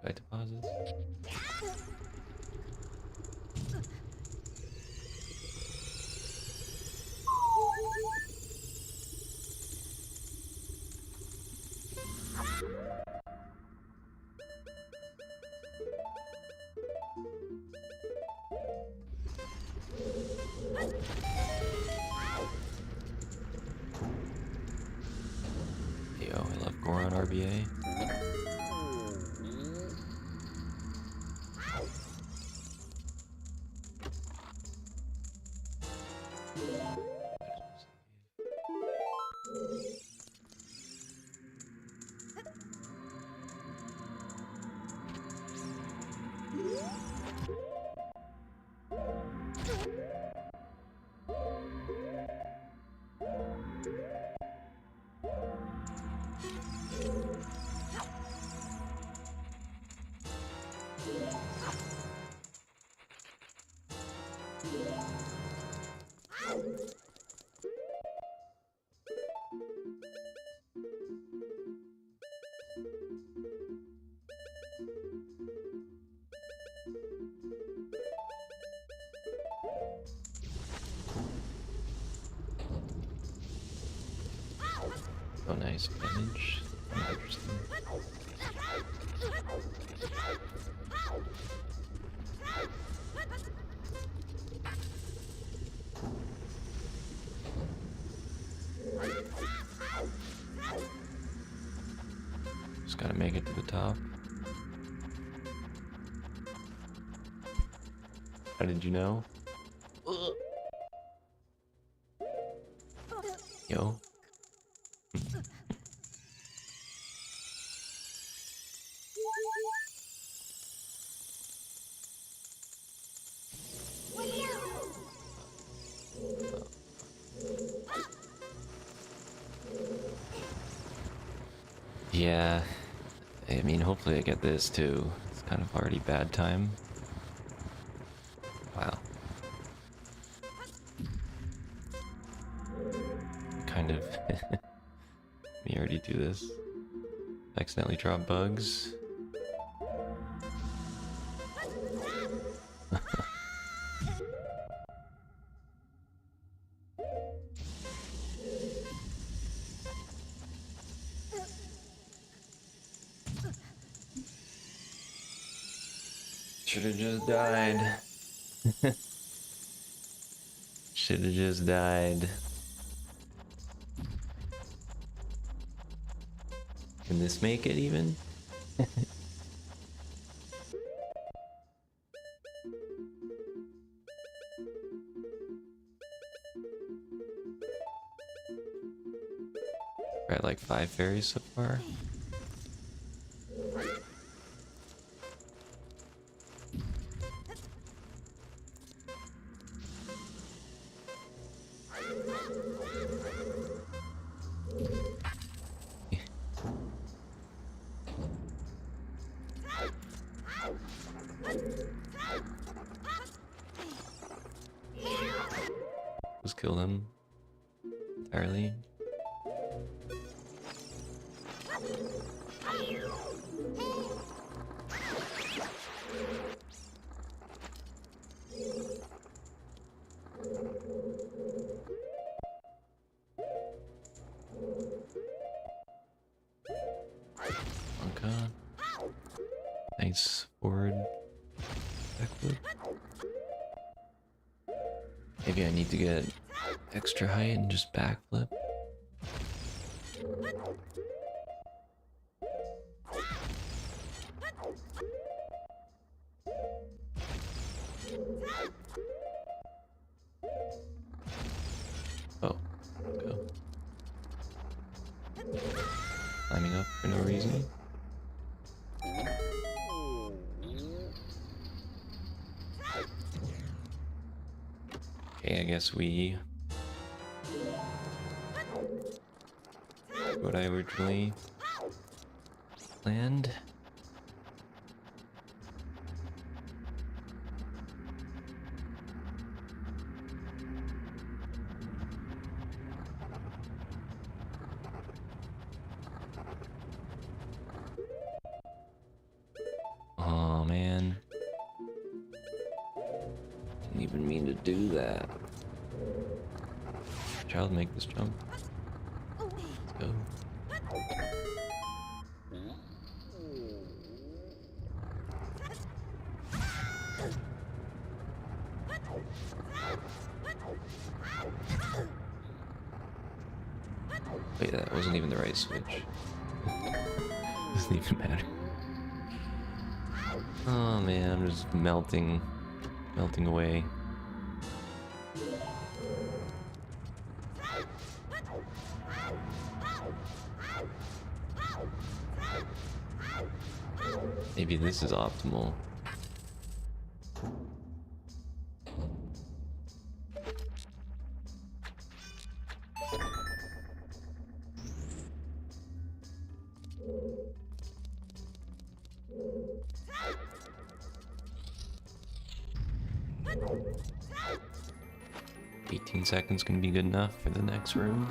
Buy deposits. Yo, I love Goron RBA. Oh, nice damage. Interesting. Just gotta make it to the top. How did you know? Yo. Yeah, I mean, hopefully I get this too. It's kind of already bad time. Wow. Kind of. Me already do this. Accidentally drop bugs. Should've just died. Should've just died. Can this make it even? We're at like 5 fairies so far. Just kill them entirely. Okay. Nice forward backflip. Maybe I need to get extra height and just backflip. Oh, go. Climbing up for no reason. Okay, I guess we... what I originally planned. Oh man. Didn't even mean to do that. Child, make this jump. Let's go. Wait, that wasn't even the right switch. Doesn't even matter. Oh man, I'm just melting away. Maybe this is optimal. 18 seconds gonna be good enough for the next room.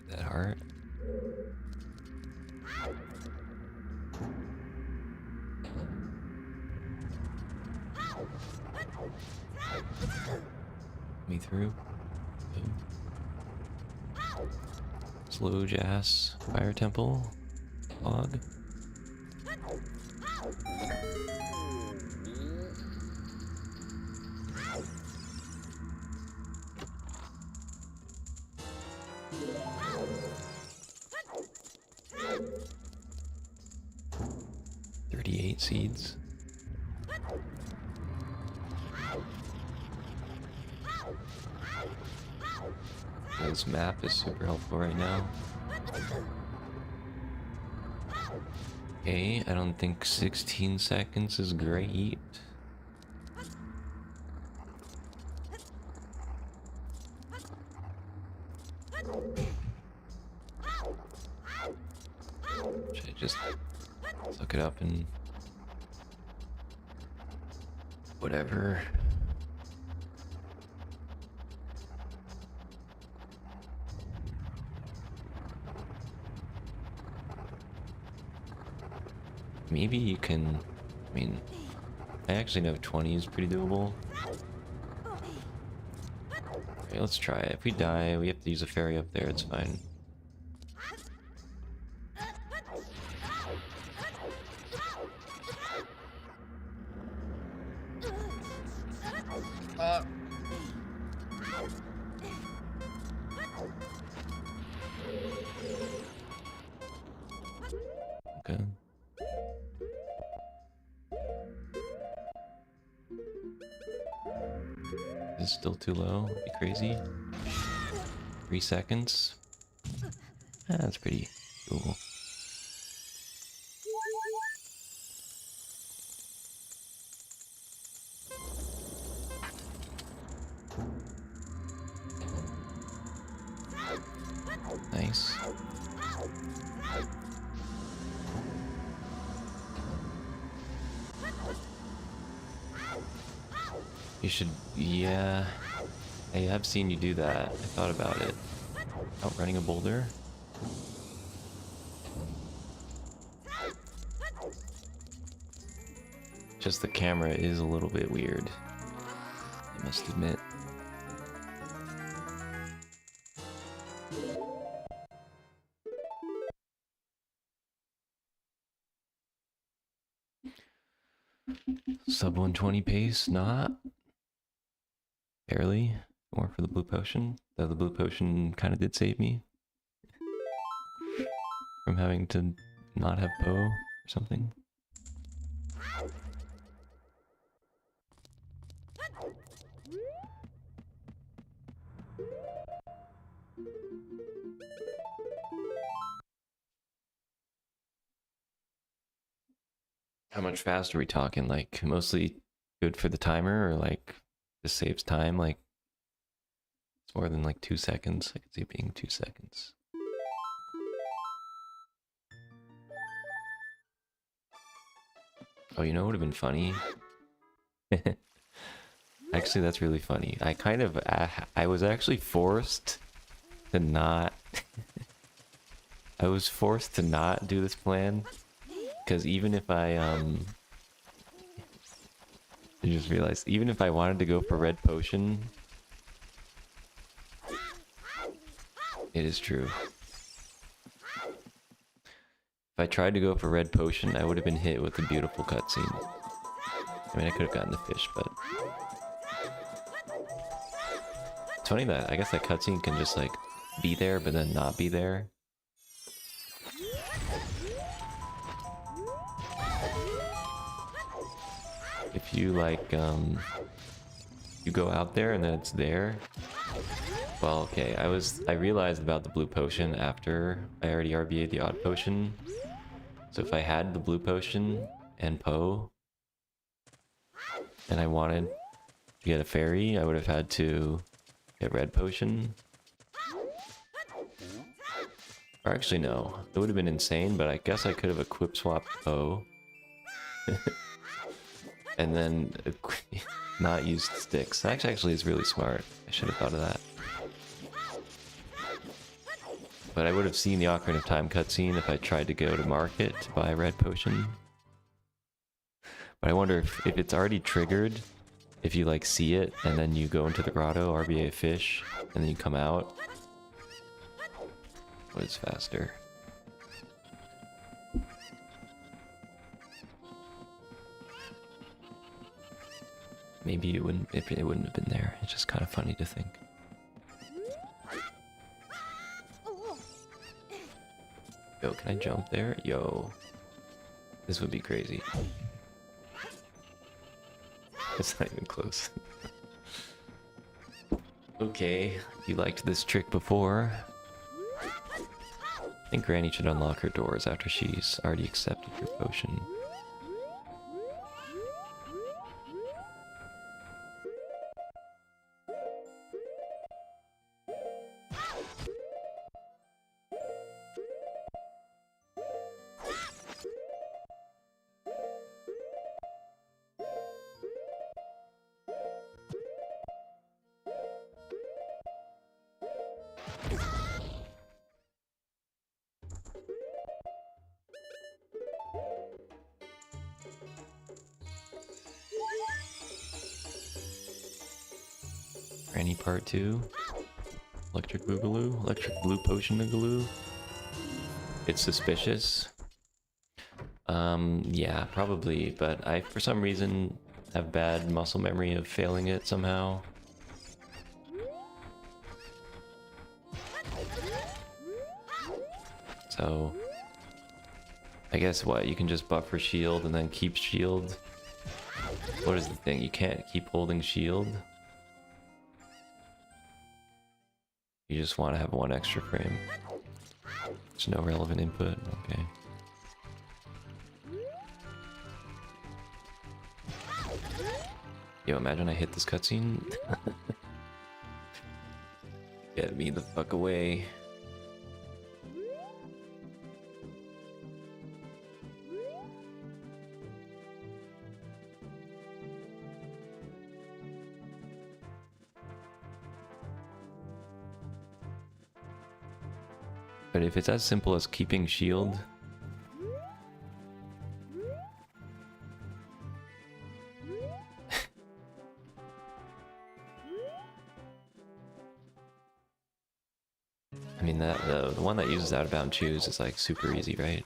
That heart. Me through. Slow Jazz Fire Temple log. Seeds. This map is super helpful right now. Okay, I don't think 16 seconds is great. Should I just look it up and whatever. Maybe you can, I mean, I actually know 20 is pretty doable. Okay, let's try it. If we die, we have to use a ferry up there, it's fine. Okay. Is it still too low? Be crazy. 3 seconds. That's pretty cool. Nice. You should, yeah. I have seen you do that. I thought about it. Outrunning a boulder. Just the camera is a little bit weird, I must admit. Sub 120 pace, not barely. More for the blue potion. Though the blue potion kind of did save me from having to not have Poe or something. How much fast are we talking? Like, mostly good for the timer, or like, this saves time? Like, it's more than like 2 seconds. I could see it being 2 seconds. Oh, you know what would have been funny? Actually, that's really funny. I was actually forced to not... I was forced to not do this plan. Because even if I just realized, even if I wanted to go for red potion, it is true. If I tried to go for red potion, I would have been hit with a beautiful cutscene. I mean, I could have gotten the fish, but... It's funny that, I guess that cutscene can just, like, be there, but then not be there. If you, like, you go out there and then it's there... Well, okay, I realized about the blue potion after I already RBA'd the odd potion. So if I had the blue potion and Poe, and I wanted to get a fairy, I would have had to get red potion. Or actually, no. It would have been insane, but I guess I could have equip swapped O. And then not used sticks. That actually is really smart. I should have thought of that. But I would have seen the Ocarina of Time cutscene if I tried to go to market to buy a red potion. But I wonder if it's already triggered, if you like see it, and then you go into the grotto, RBA fish, and then you come out. What is faster? Maybe it wouldn't have been there. It's just kind of funny to think. Yo, can I jump there? Yo. This would be crazy. It's not even close. Okay, you liked this trick before. I think Granny should unlock her doors after she's already accepted her potion. Granny Part 2. Electric Boogaloo? Electric Blue Potion Boogaloo? It's suspicious. Yeah, probably, but I, for some reason, have bad muscle memory of failing it somehow. So, I guess what, you can just buffer shield and then keep shield? What is the thing, you can't keep holding shield? You just want to have one extra frame. There's no relevant input, okay. Yo, imagine I hit this cutscene. Get me the fuck away. But if it's as simple as keeping shield, I mean the one that uses out of bound choose is like super easy, right?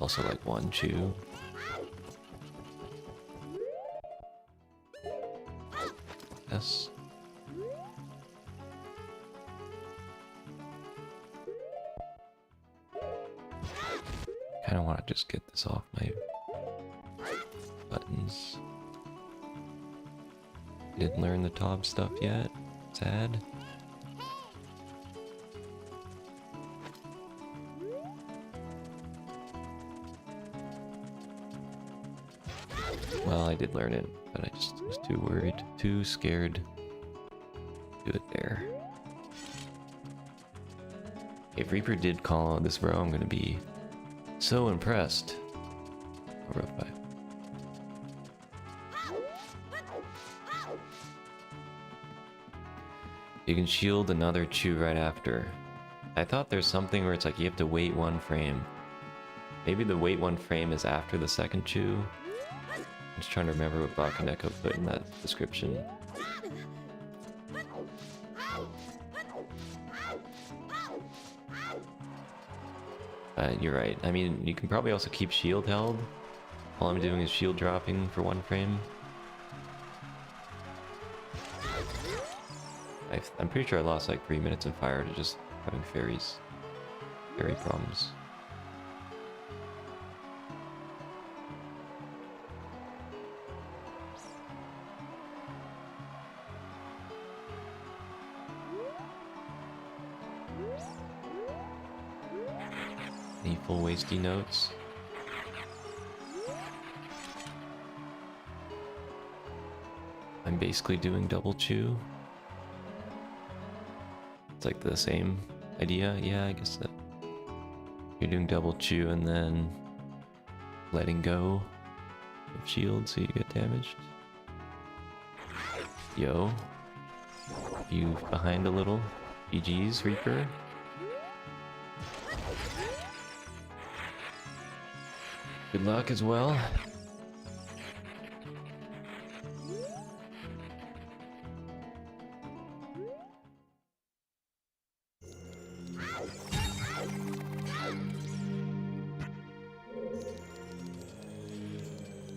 Also like one chew. Yes. Kinda wanna just get this off my buttons. Didn't learn the top stuff yet. Sad. Well, I did learn it, but I just was too worried, too scared to do it there. If Reaper did call out this row, I'm gonna be so impressed. Oh, row 5. You can shield another chew right after. I thought there's something where it's like you have to wait one frame. Maybe the wait one frame is after the second chew. I'm just trying to remember what Bakaneko put in that description. You're right. I mean, you can probably also keep shield held. All I'm doing is shield dropping for one frame. I'm pretty sure I lost like 3 minutes in fire to just having fairy problems. Any full wasty notes? I'm basically doing double chew. It's like the same idea. Yeah, I guess that you're doing double chew and then letting go of shield so you get damaged. Yo. You behind a little. GG's, Reaper. Good luck as well.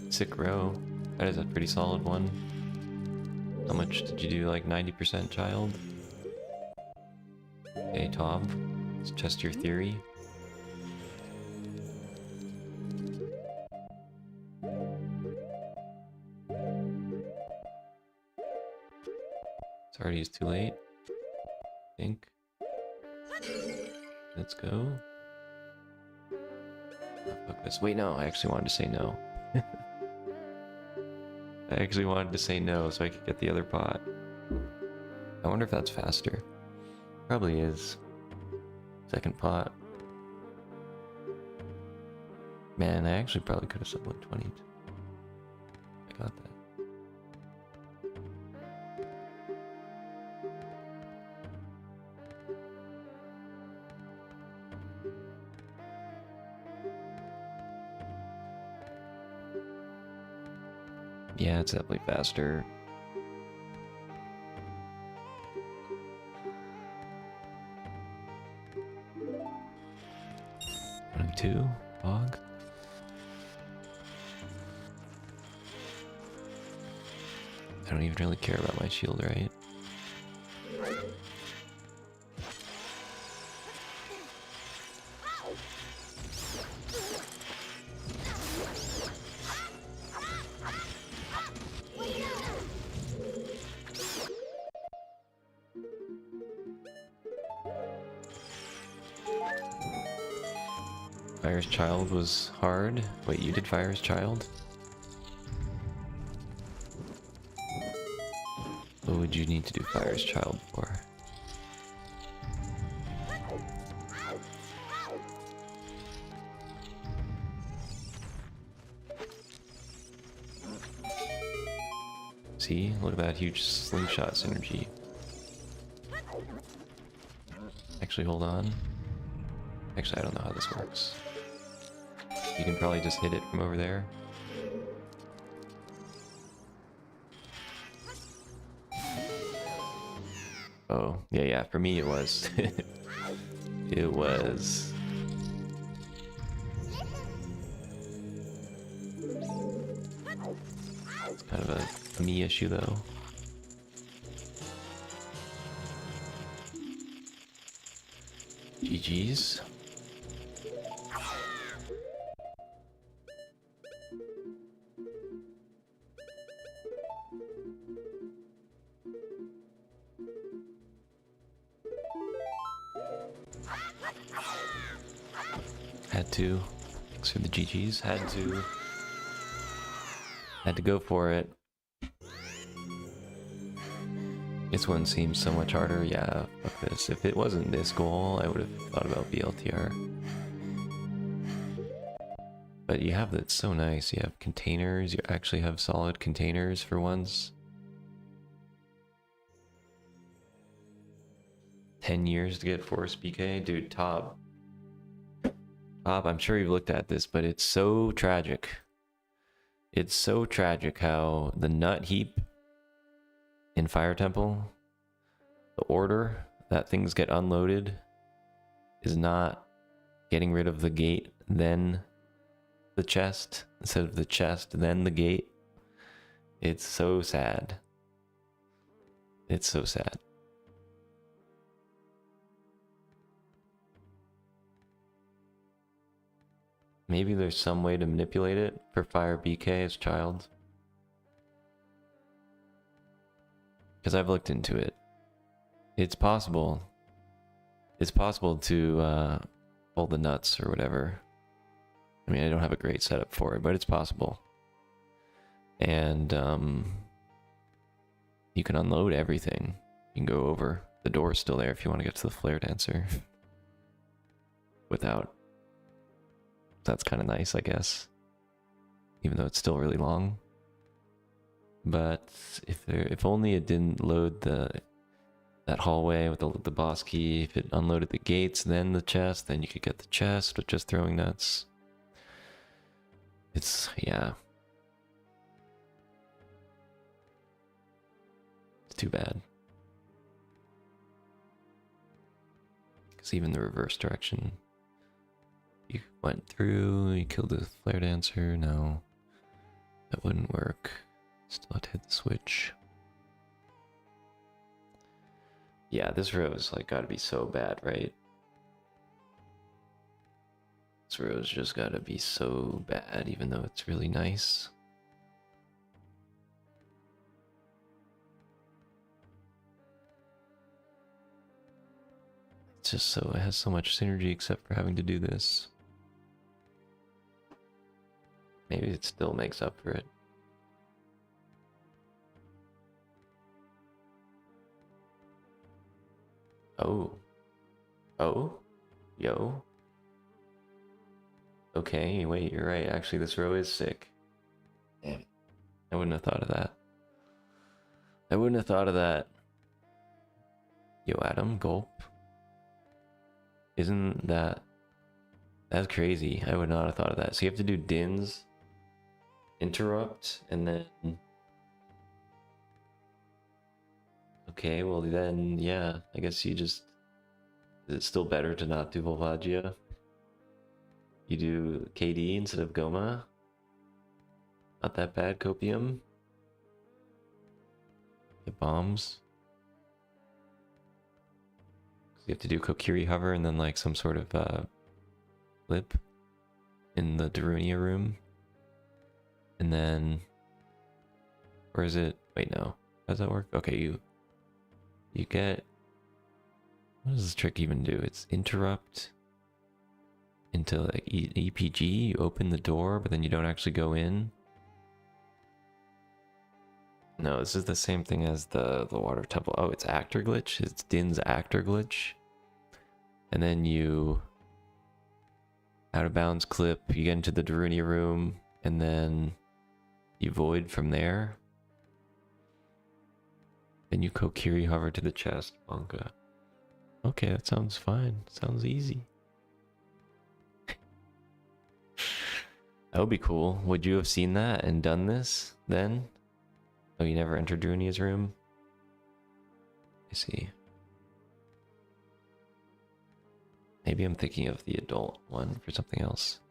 Sick row. That is a pretty solid one. How much did you do? Like 90% child? Okay, Tom. Let's test your theory. Sorry, it's too late. I think. Let's go. Oh, fuck this. Wait, no, I actually wanted to say no. I actually wanted to say no so I could get the other pot. I wonder if that's faster. Probably is. Second pot. Man, I actually probably could have someone 20'd. I got that. Yeah, it's definitely faster. One, two, hog. I don't even really care about my shield, right? Fire's Child was hard. Wait, you did Fire's Child? What would you need to do Fire's Child for? See? Look at that huge slingshot synergy. Actually, hold on. Actually, I don't know how this works. You can probably just hit it from over there. Oh, yeah, for me it was. It was. It's kind of a me issue though. GG's. Had to. Thanks for the GG's. Had to. Had to go for it. This one seems so much harder. Yeah, fuck this. If it wasn't this goal, I would have thought about BLTR. But you have that's so nice. You have containers. You actually have solid containers for once. 10 years to get Force BK? Dude, Top. Top, I'm sure you've looked at this, but it's so tragic. It's so tragic how the nut heap in Fire Temple, the order that things get unloaded is not getting rid of the gate, then the chest, instead of the chest, then the gate. It's so sad. It's so sad. Maybe there's some way to manipulate it for Fire BK as child. Because I've looked into it. It's possible. It's possible to pull the nuts or whatever. I mean, I don't have a great setup for it, but it's possible. And you can unload everything. You can go over. The door is still there if you want to get to the flare dancer. Without. That's kind of nice, I guess. Even though it's still really long. But if only it didn't load that hallway with the boss key. If it unloaded the gates, then the chest, then you could get the chest with just throwing nuts. It's, yeah. It's too bad. Because even the reverse direction, you went through, you killed the flare dancer. No, that wouldn't work. Still have to hit the switch. Yeah, this row is like gotta be so bad, right? This row's just gotta be so bad, even though it's really nice. It's just so, it has so much synergy except for having to do this. Maybe it still makes up for it. Oh. Oh? Yo. Okay, wait, you're right. Actually, this row is sick. Damn it. I wouldn't have thought of that. I wouldn't have thought of that. Yo, Adam, gulp. Isn't that... That's crazy. I would not have thought of that. So you have to do dins, interrupt, and then... Okay, well then, yeah. I guess you just... Is it still better to not do Volvagia? You do KD instead of Goma? Not that bad, Copium? Get bombs. You have to do Kokiri hover and then like some sort of flip in the Darunia room. And then... Or is it... Wait, no. How does that work? Okay, you get... What does this trick even do? It's interrupt into like EPG. You open the door, but then you don't actually go in. No, this is the same thing as the water temple. Oh, it's actor glitch. It's Din's actor glitch. And then you out of bounds clip. You get into the Darunia room, and then you void from there. Then you Kokiri hover to the chest, Bonka. Okay, that sounds fine. Sounds easy. That would be cool. Would you have seen that and done this then? Oh, you never entered Drunia's room? I see. Maybe I'm thinking of the adult one for something else.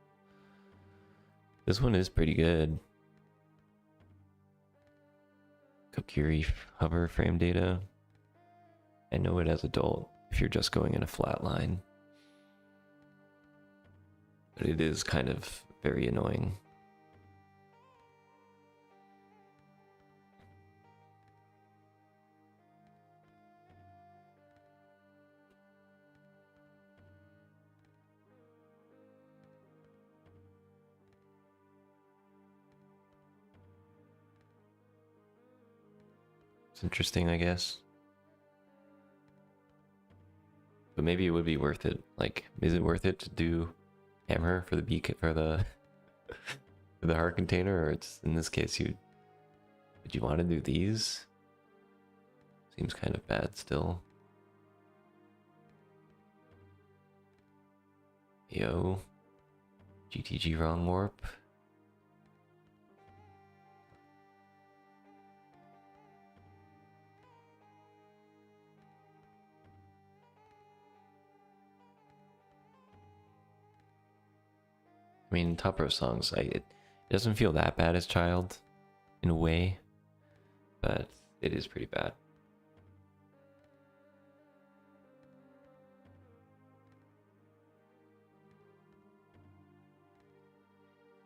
This one is pretty good. Kokiri hover frame data. I know it as adult if you're just going in a flat line. But it is kind of very annoying. It's interesting, I guess. But maybe it would be worth it. Like, is it worth it to do hammer for the beak for the for the heart container, or it's in this case would you want to do these? Seems kind of bad still. Yo, GTG wrong warp. I mean, top row songs, it doesn't feel that bad as Child, in a way, but it is pretty bad.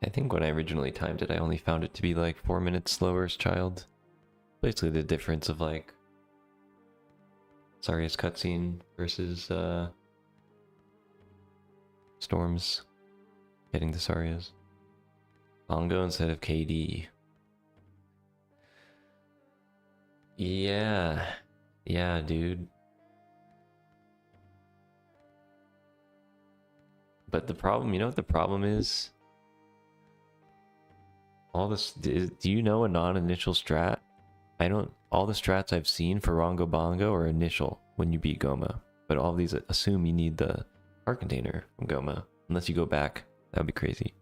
I think when I originally timed it, I only found it to be like 4 minutes slower as Child. Basically the difference of like Saria's cutscene versus Storm's getting the Sarias. Bongo instead of KD. Yeah. Yeah, dude. But the problem, you know what the problem is? All this, do you know a non-initial strat? I don't, all the strats I've seen for Rongo Bongo are initial when you beat Goma. But all these assume you need the heart container from Goma. Unless you go back. That would be crazy.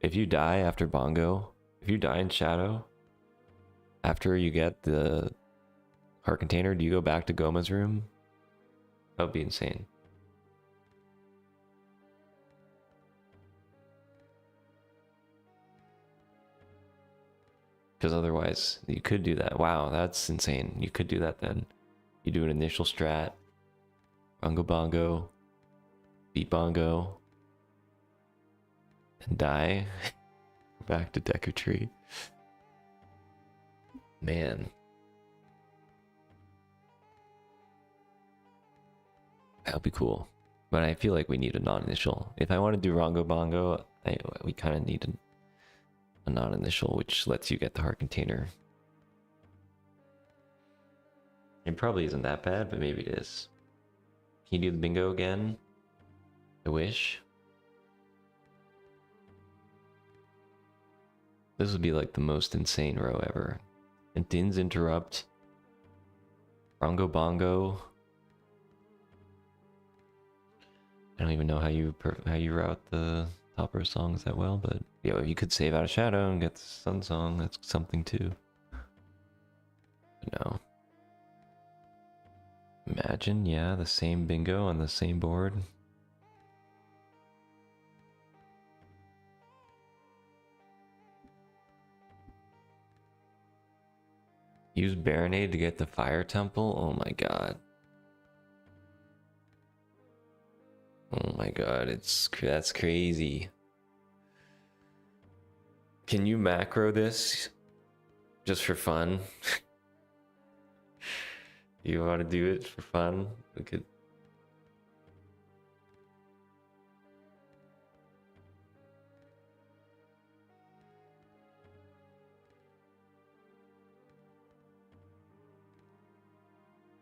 If you die after Bongo, if you die in Shadow, after you get the heart container, do you go back to Goma's room? That would be insane. Because otherwise, you could do that. Wow, that's insane. You could do that then. You do an initial strat, Rongo Bongo, beat Bongo, and die. Back to Deku Tree. Man. That would be cool. But I feel like we need a non-initial. If I want to do Rongo Bongo, we kind of need a non-initial, which lets you get the heart container. It probably isn't that bad, but maybe it is. Can you do the bingo again? I wish. This would be like the most insane row ever. And Din's Interrupt. Rongo Bongo. I don't even know how you route the top row songs that well, but yo, if you could save out of Shadow and get the Sun Song, that's something too. But no. Imagine, yeah, the same bingo on the same board. Use Baronade to get the Fire Temple? Oh my god. Oh my god, that's crazy. Can you macro this just for fun? You want to do it for fun? We could.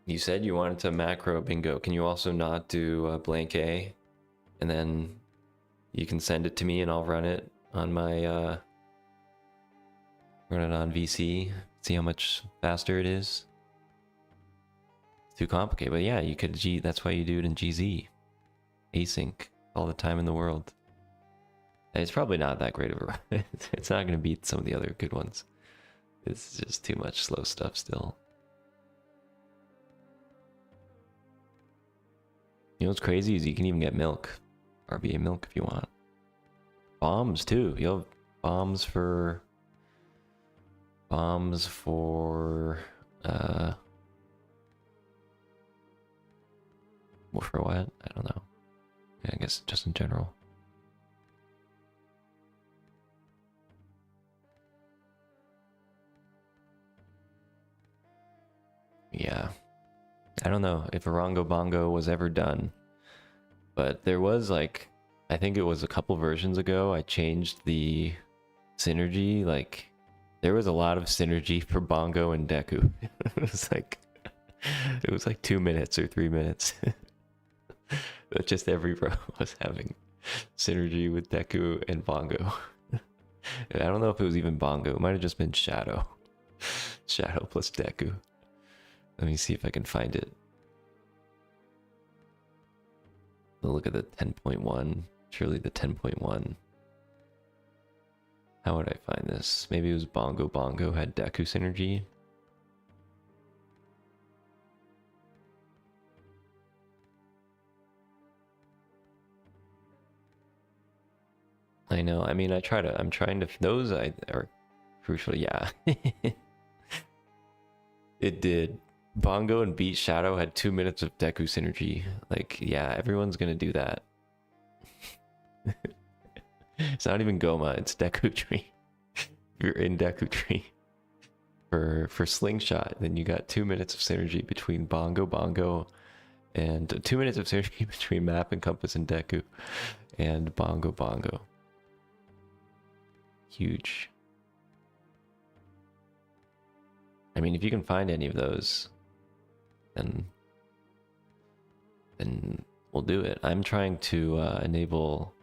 You said you wanted to macro bingo. Can you also not do blank A? And then you can send it to me and I'll run it on my run it on VC. See how much faster it is. It's too complicated, but yeah, you could that's why you do it in GZ. Async all the time in the world. It's probably not that great of a run. It's not gonna beat some of the other good ones. It's just too much slow stuff still. You know what's crazy is you can even get milk. RBA milk if you want. Bombs too. You'll have bombs for well, for what? I don't know. Yeah, I guess just in general. Yeah. I don't know if a Rongo Bongo was ever done, but there was like, I think it was a couple versions ago, I changed the synergy. Like, there was a lot of synergy for Bongo and Deku. It was like 2 minutes or 3 minutes. But just every row was having synergy with Deku and Bongo. I don't know if it was even Bongo. It might have just been Shadow. Shadow plus Deku. Let me see if I can find it. Look at the 10.1. Surely the 10.1. How would I find this? Maybe it was Bongo Bongo had Deku synergy. I know. I mean, I'm trying to. Those are crucial. Yeah. It did. Bongo and Beat Shadow had 2 minutes of Deku synergy. Like, yeah, everyone's gonna do that. It's not even Goma, it's Deku Tree. You're in Deku Tree. For Slingshot, then you got 2 minutes of synergy between Bongo Bongo and 2 minutes of synergy between Map and Compass and Deku and Bongo Bongo. Huge. I mean, if you can find any of those, then we'll do it. I'm trying to enable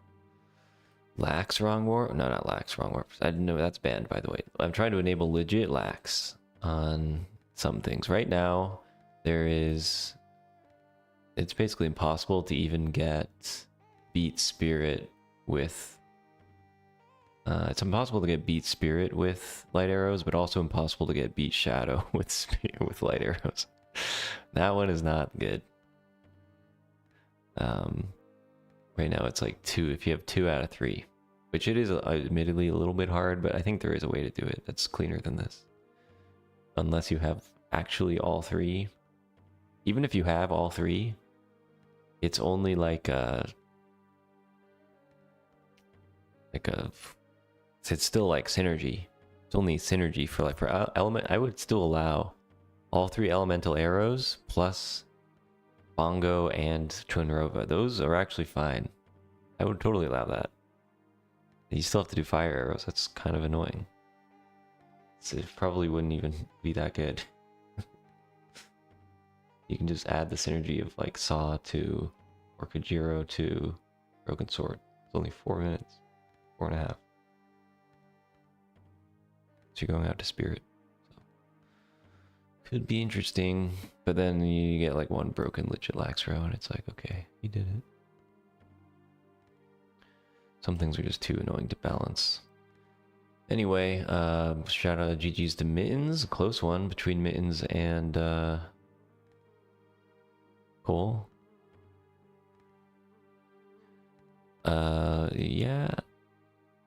lax wrong warp. No, not lax wrong warp. I didn't know that's banned, by the way. I'm trying to enable legit lax on some things. Right now, it's basically impossible to even get beat spirit with it's impossible to get beat spirit with light arrows, but also impossible to get beat shadow with light arrows. That one is not good. Right now it's like 2 if you have 2 out of 3, which it is admittedly a little bit hard, but I think there is a way to do it that's cleaner than this. Unless you have actually all 3. Even if you have all 3, it's only like it's still like synergy. It's only synergy for element. I would still allow all 3 elemental arrows plus Bongo and Twinrova. Those are actually fine. I would totally allow that. You still have to do fire arrows. That's kind of annoying. So it probably wouldn't even be that good. You can just add the synergy of like Saw to Orkajiro to Broken Sword. It's only 4 minutes. 4.5. So you're going out to Spirit. So could be interesting, but then you get like 1 broken legit lax row and it's like, okay, you did it. Some things are just too annoying to balance. Anyway, shout out GG's to Mittens. A close one between Mittens and Cole. Yeah,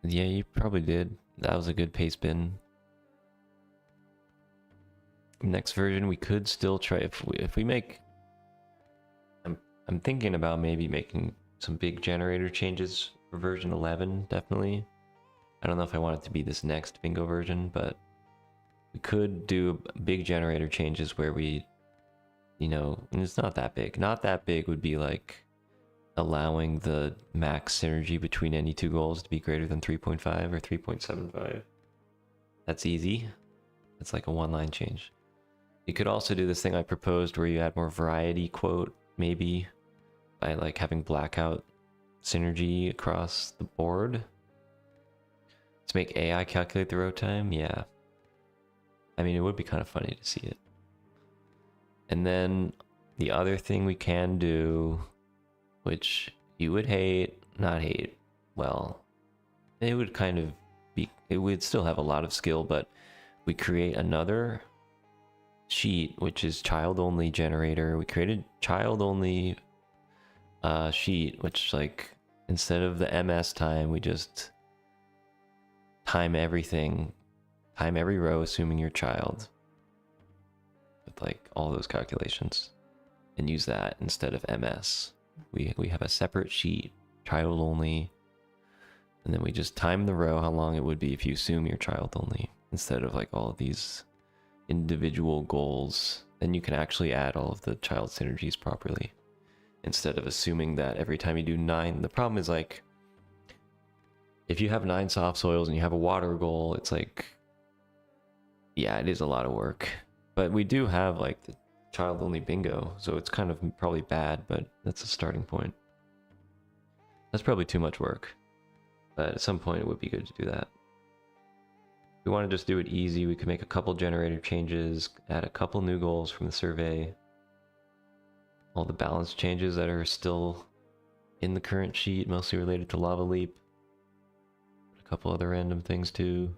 you probably did. That was a good pace bin. Next version, we could still try if we make. I'm thinking about maybe making some big generator changes for version 11. Definitely. I don't know if I want it to be this next bingo version, but we could do big generator changes where we, and it's not that big. Not that big would be like allowing the max synergy between any 2 goals to be greater than 3.5 or 3.75. That's easy. It's like a 1-line change. You could also do this thing I proposed where you add more variety quote, maybe, by like having blackout synergy across the board. To make AI calculate the row time, yeah. I mean, it would be kind of funny to see it. And then the other thing we can do, which you would not hate, well, it would kind of be, it would still have a lot of skill, but we create another sheet, which is child-only generator. We created child-only sheet, which like, instead of the MS time, we just time everything, time every row, assuming you're child, with like all those calculations, and use that instead of MS. We have a separate sheet, child only, and then we just time the row how long it would be if you assume you're child only, instead of like all of these individual goals. Then you can actually add all of the child synergies properly, instead of assuming that every time you do 9. The problem is like, if you have 9 soft soils and you have a water goal, it's like, yeah, it is a lot of work. But we do have like the child only bingo, so it's kind of probably bad, but that's a starting point. That's probably too much work, but at some point it would be good to do that. If we want to just do it easy, we could make a couple generator changes, add a couple new goals from the survey, all the balance changes that are still in the current sheet, mostly related to Lava Leap, a couple other random things too.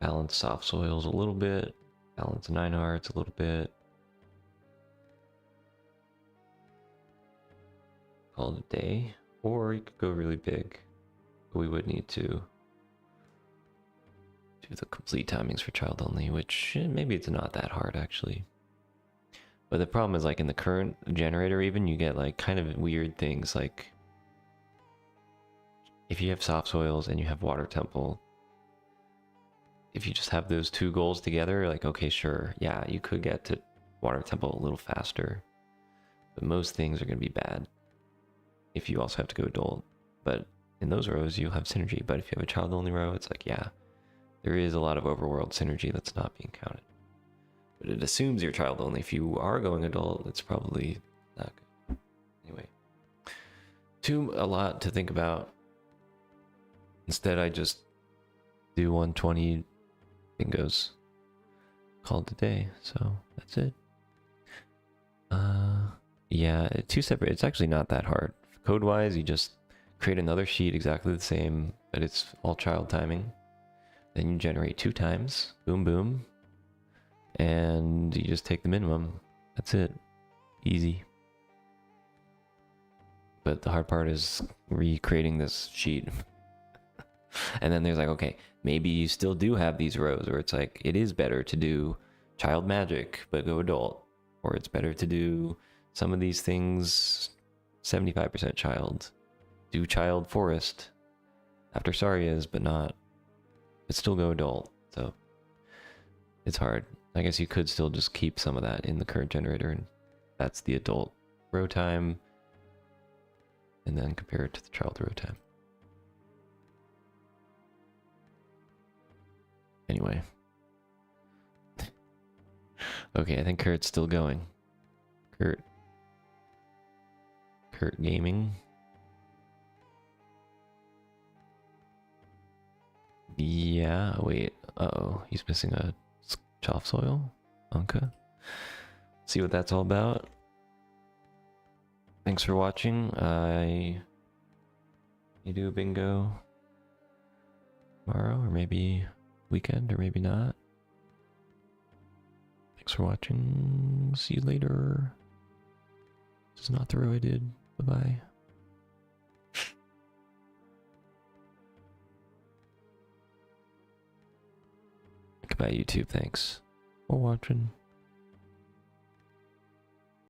Balance soft soils a little bit, balance 9 hearts a little bit. Call it a day, or you could go really big, but we would need to do the complete timings for child only, which maybe it's not that hard actually. But the problem is like in the current generator even, you get like kind of weird things, like if you have soft soils and you have water temple, if you just have those 2 goals together, like, okay, sure, yeah, you could get to water temple a little faster, but most things are going to be bad if you also have to go adult. but in those rows you have synergy. But if you have a child-only row, it's like, yeah, there is a lot of overworld synergy that's not being counted. But it assumes you're child-only. If you are going adult, it's probably not good. Anyway, a lot to think about. Instead, I just do 120 bingos. Called a day, so that's it. Yeah, two separate. It's actually not that hard. Code-wise, you just create another sheet exactly the same, but it's all child timing. Then you generate 2 times. Boom, boom. And you just take the minimum. That's it. Easy. But the hard part is recreating this sheet. And then there's like, okay, maybe you still do have these rows where it's like, it is better to do child magic, but go adult. Or it's better to do some of these things 75% child. Do child forest after Saria's, but still go adult. So it's hard. I guess you could still just keep some of that in the current generator, and that's the adult row time, and then compare it to the child row time. Anyway. Okay, I think Kurt's still going. Kurt Gaming. Yeah, wait. Uh-oh, he's missing a choff soil. Anka. See what that's all about. Thanks for watching. You do a bingo tomorrow, or maybe weekend, or maybe not. Thanks for watching. See you later. This is not the row I did. Bye-bye. Goodbye, YouTube. Thanks for watching.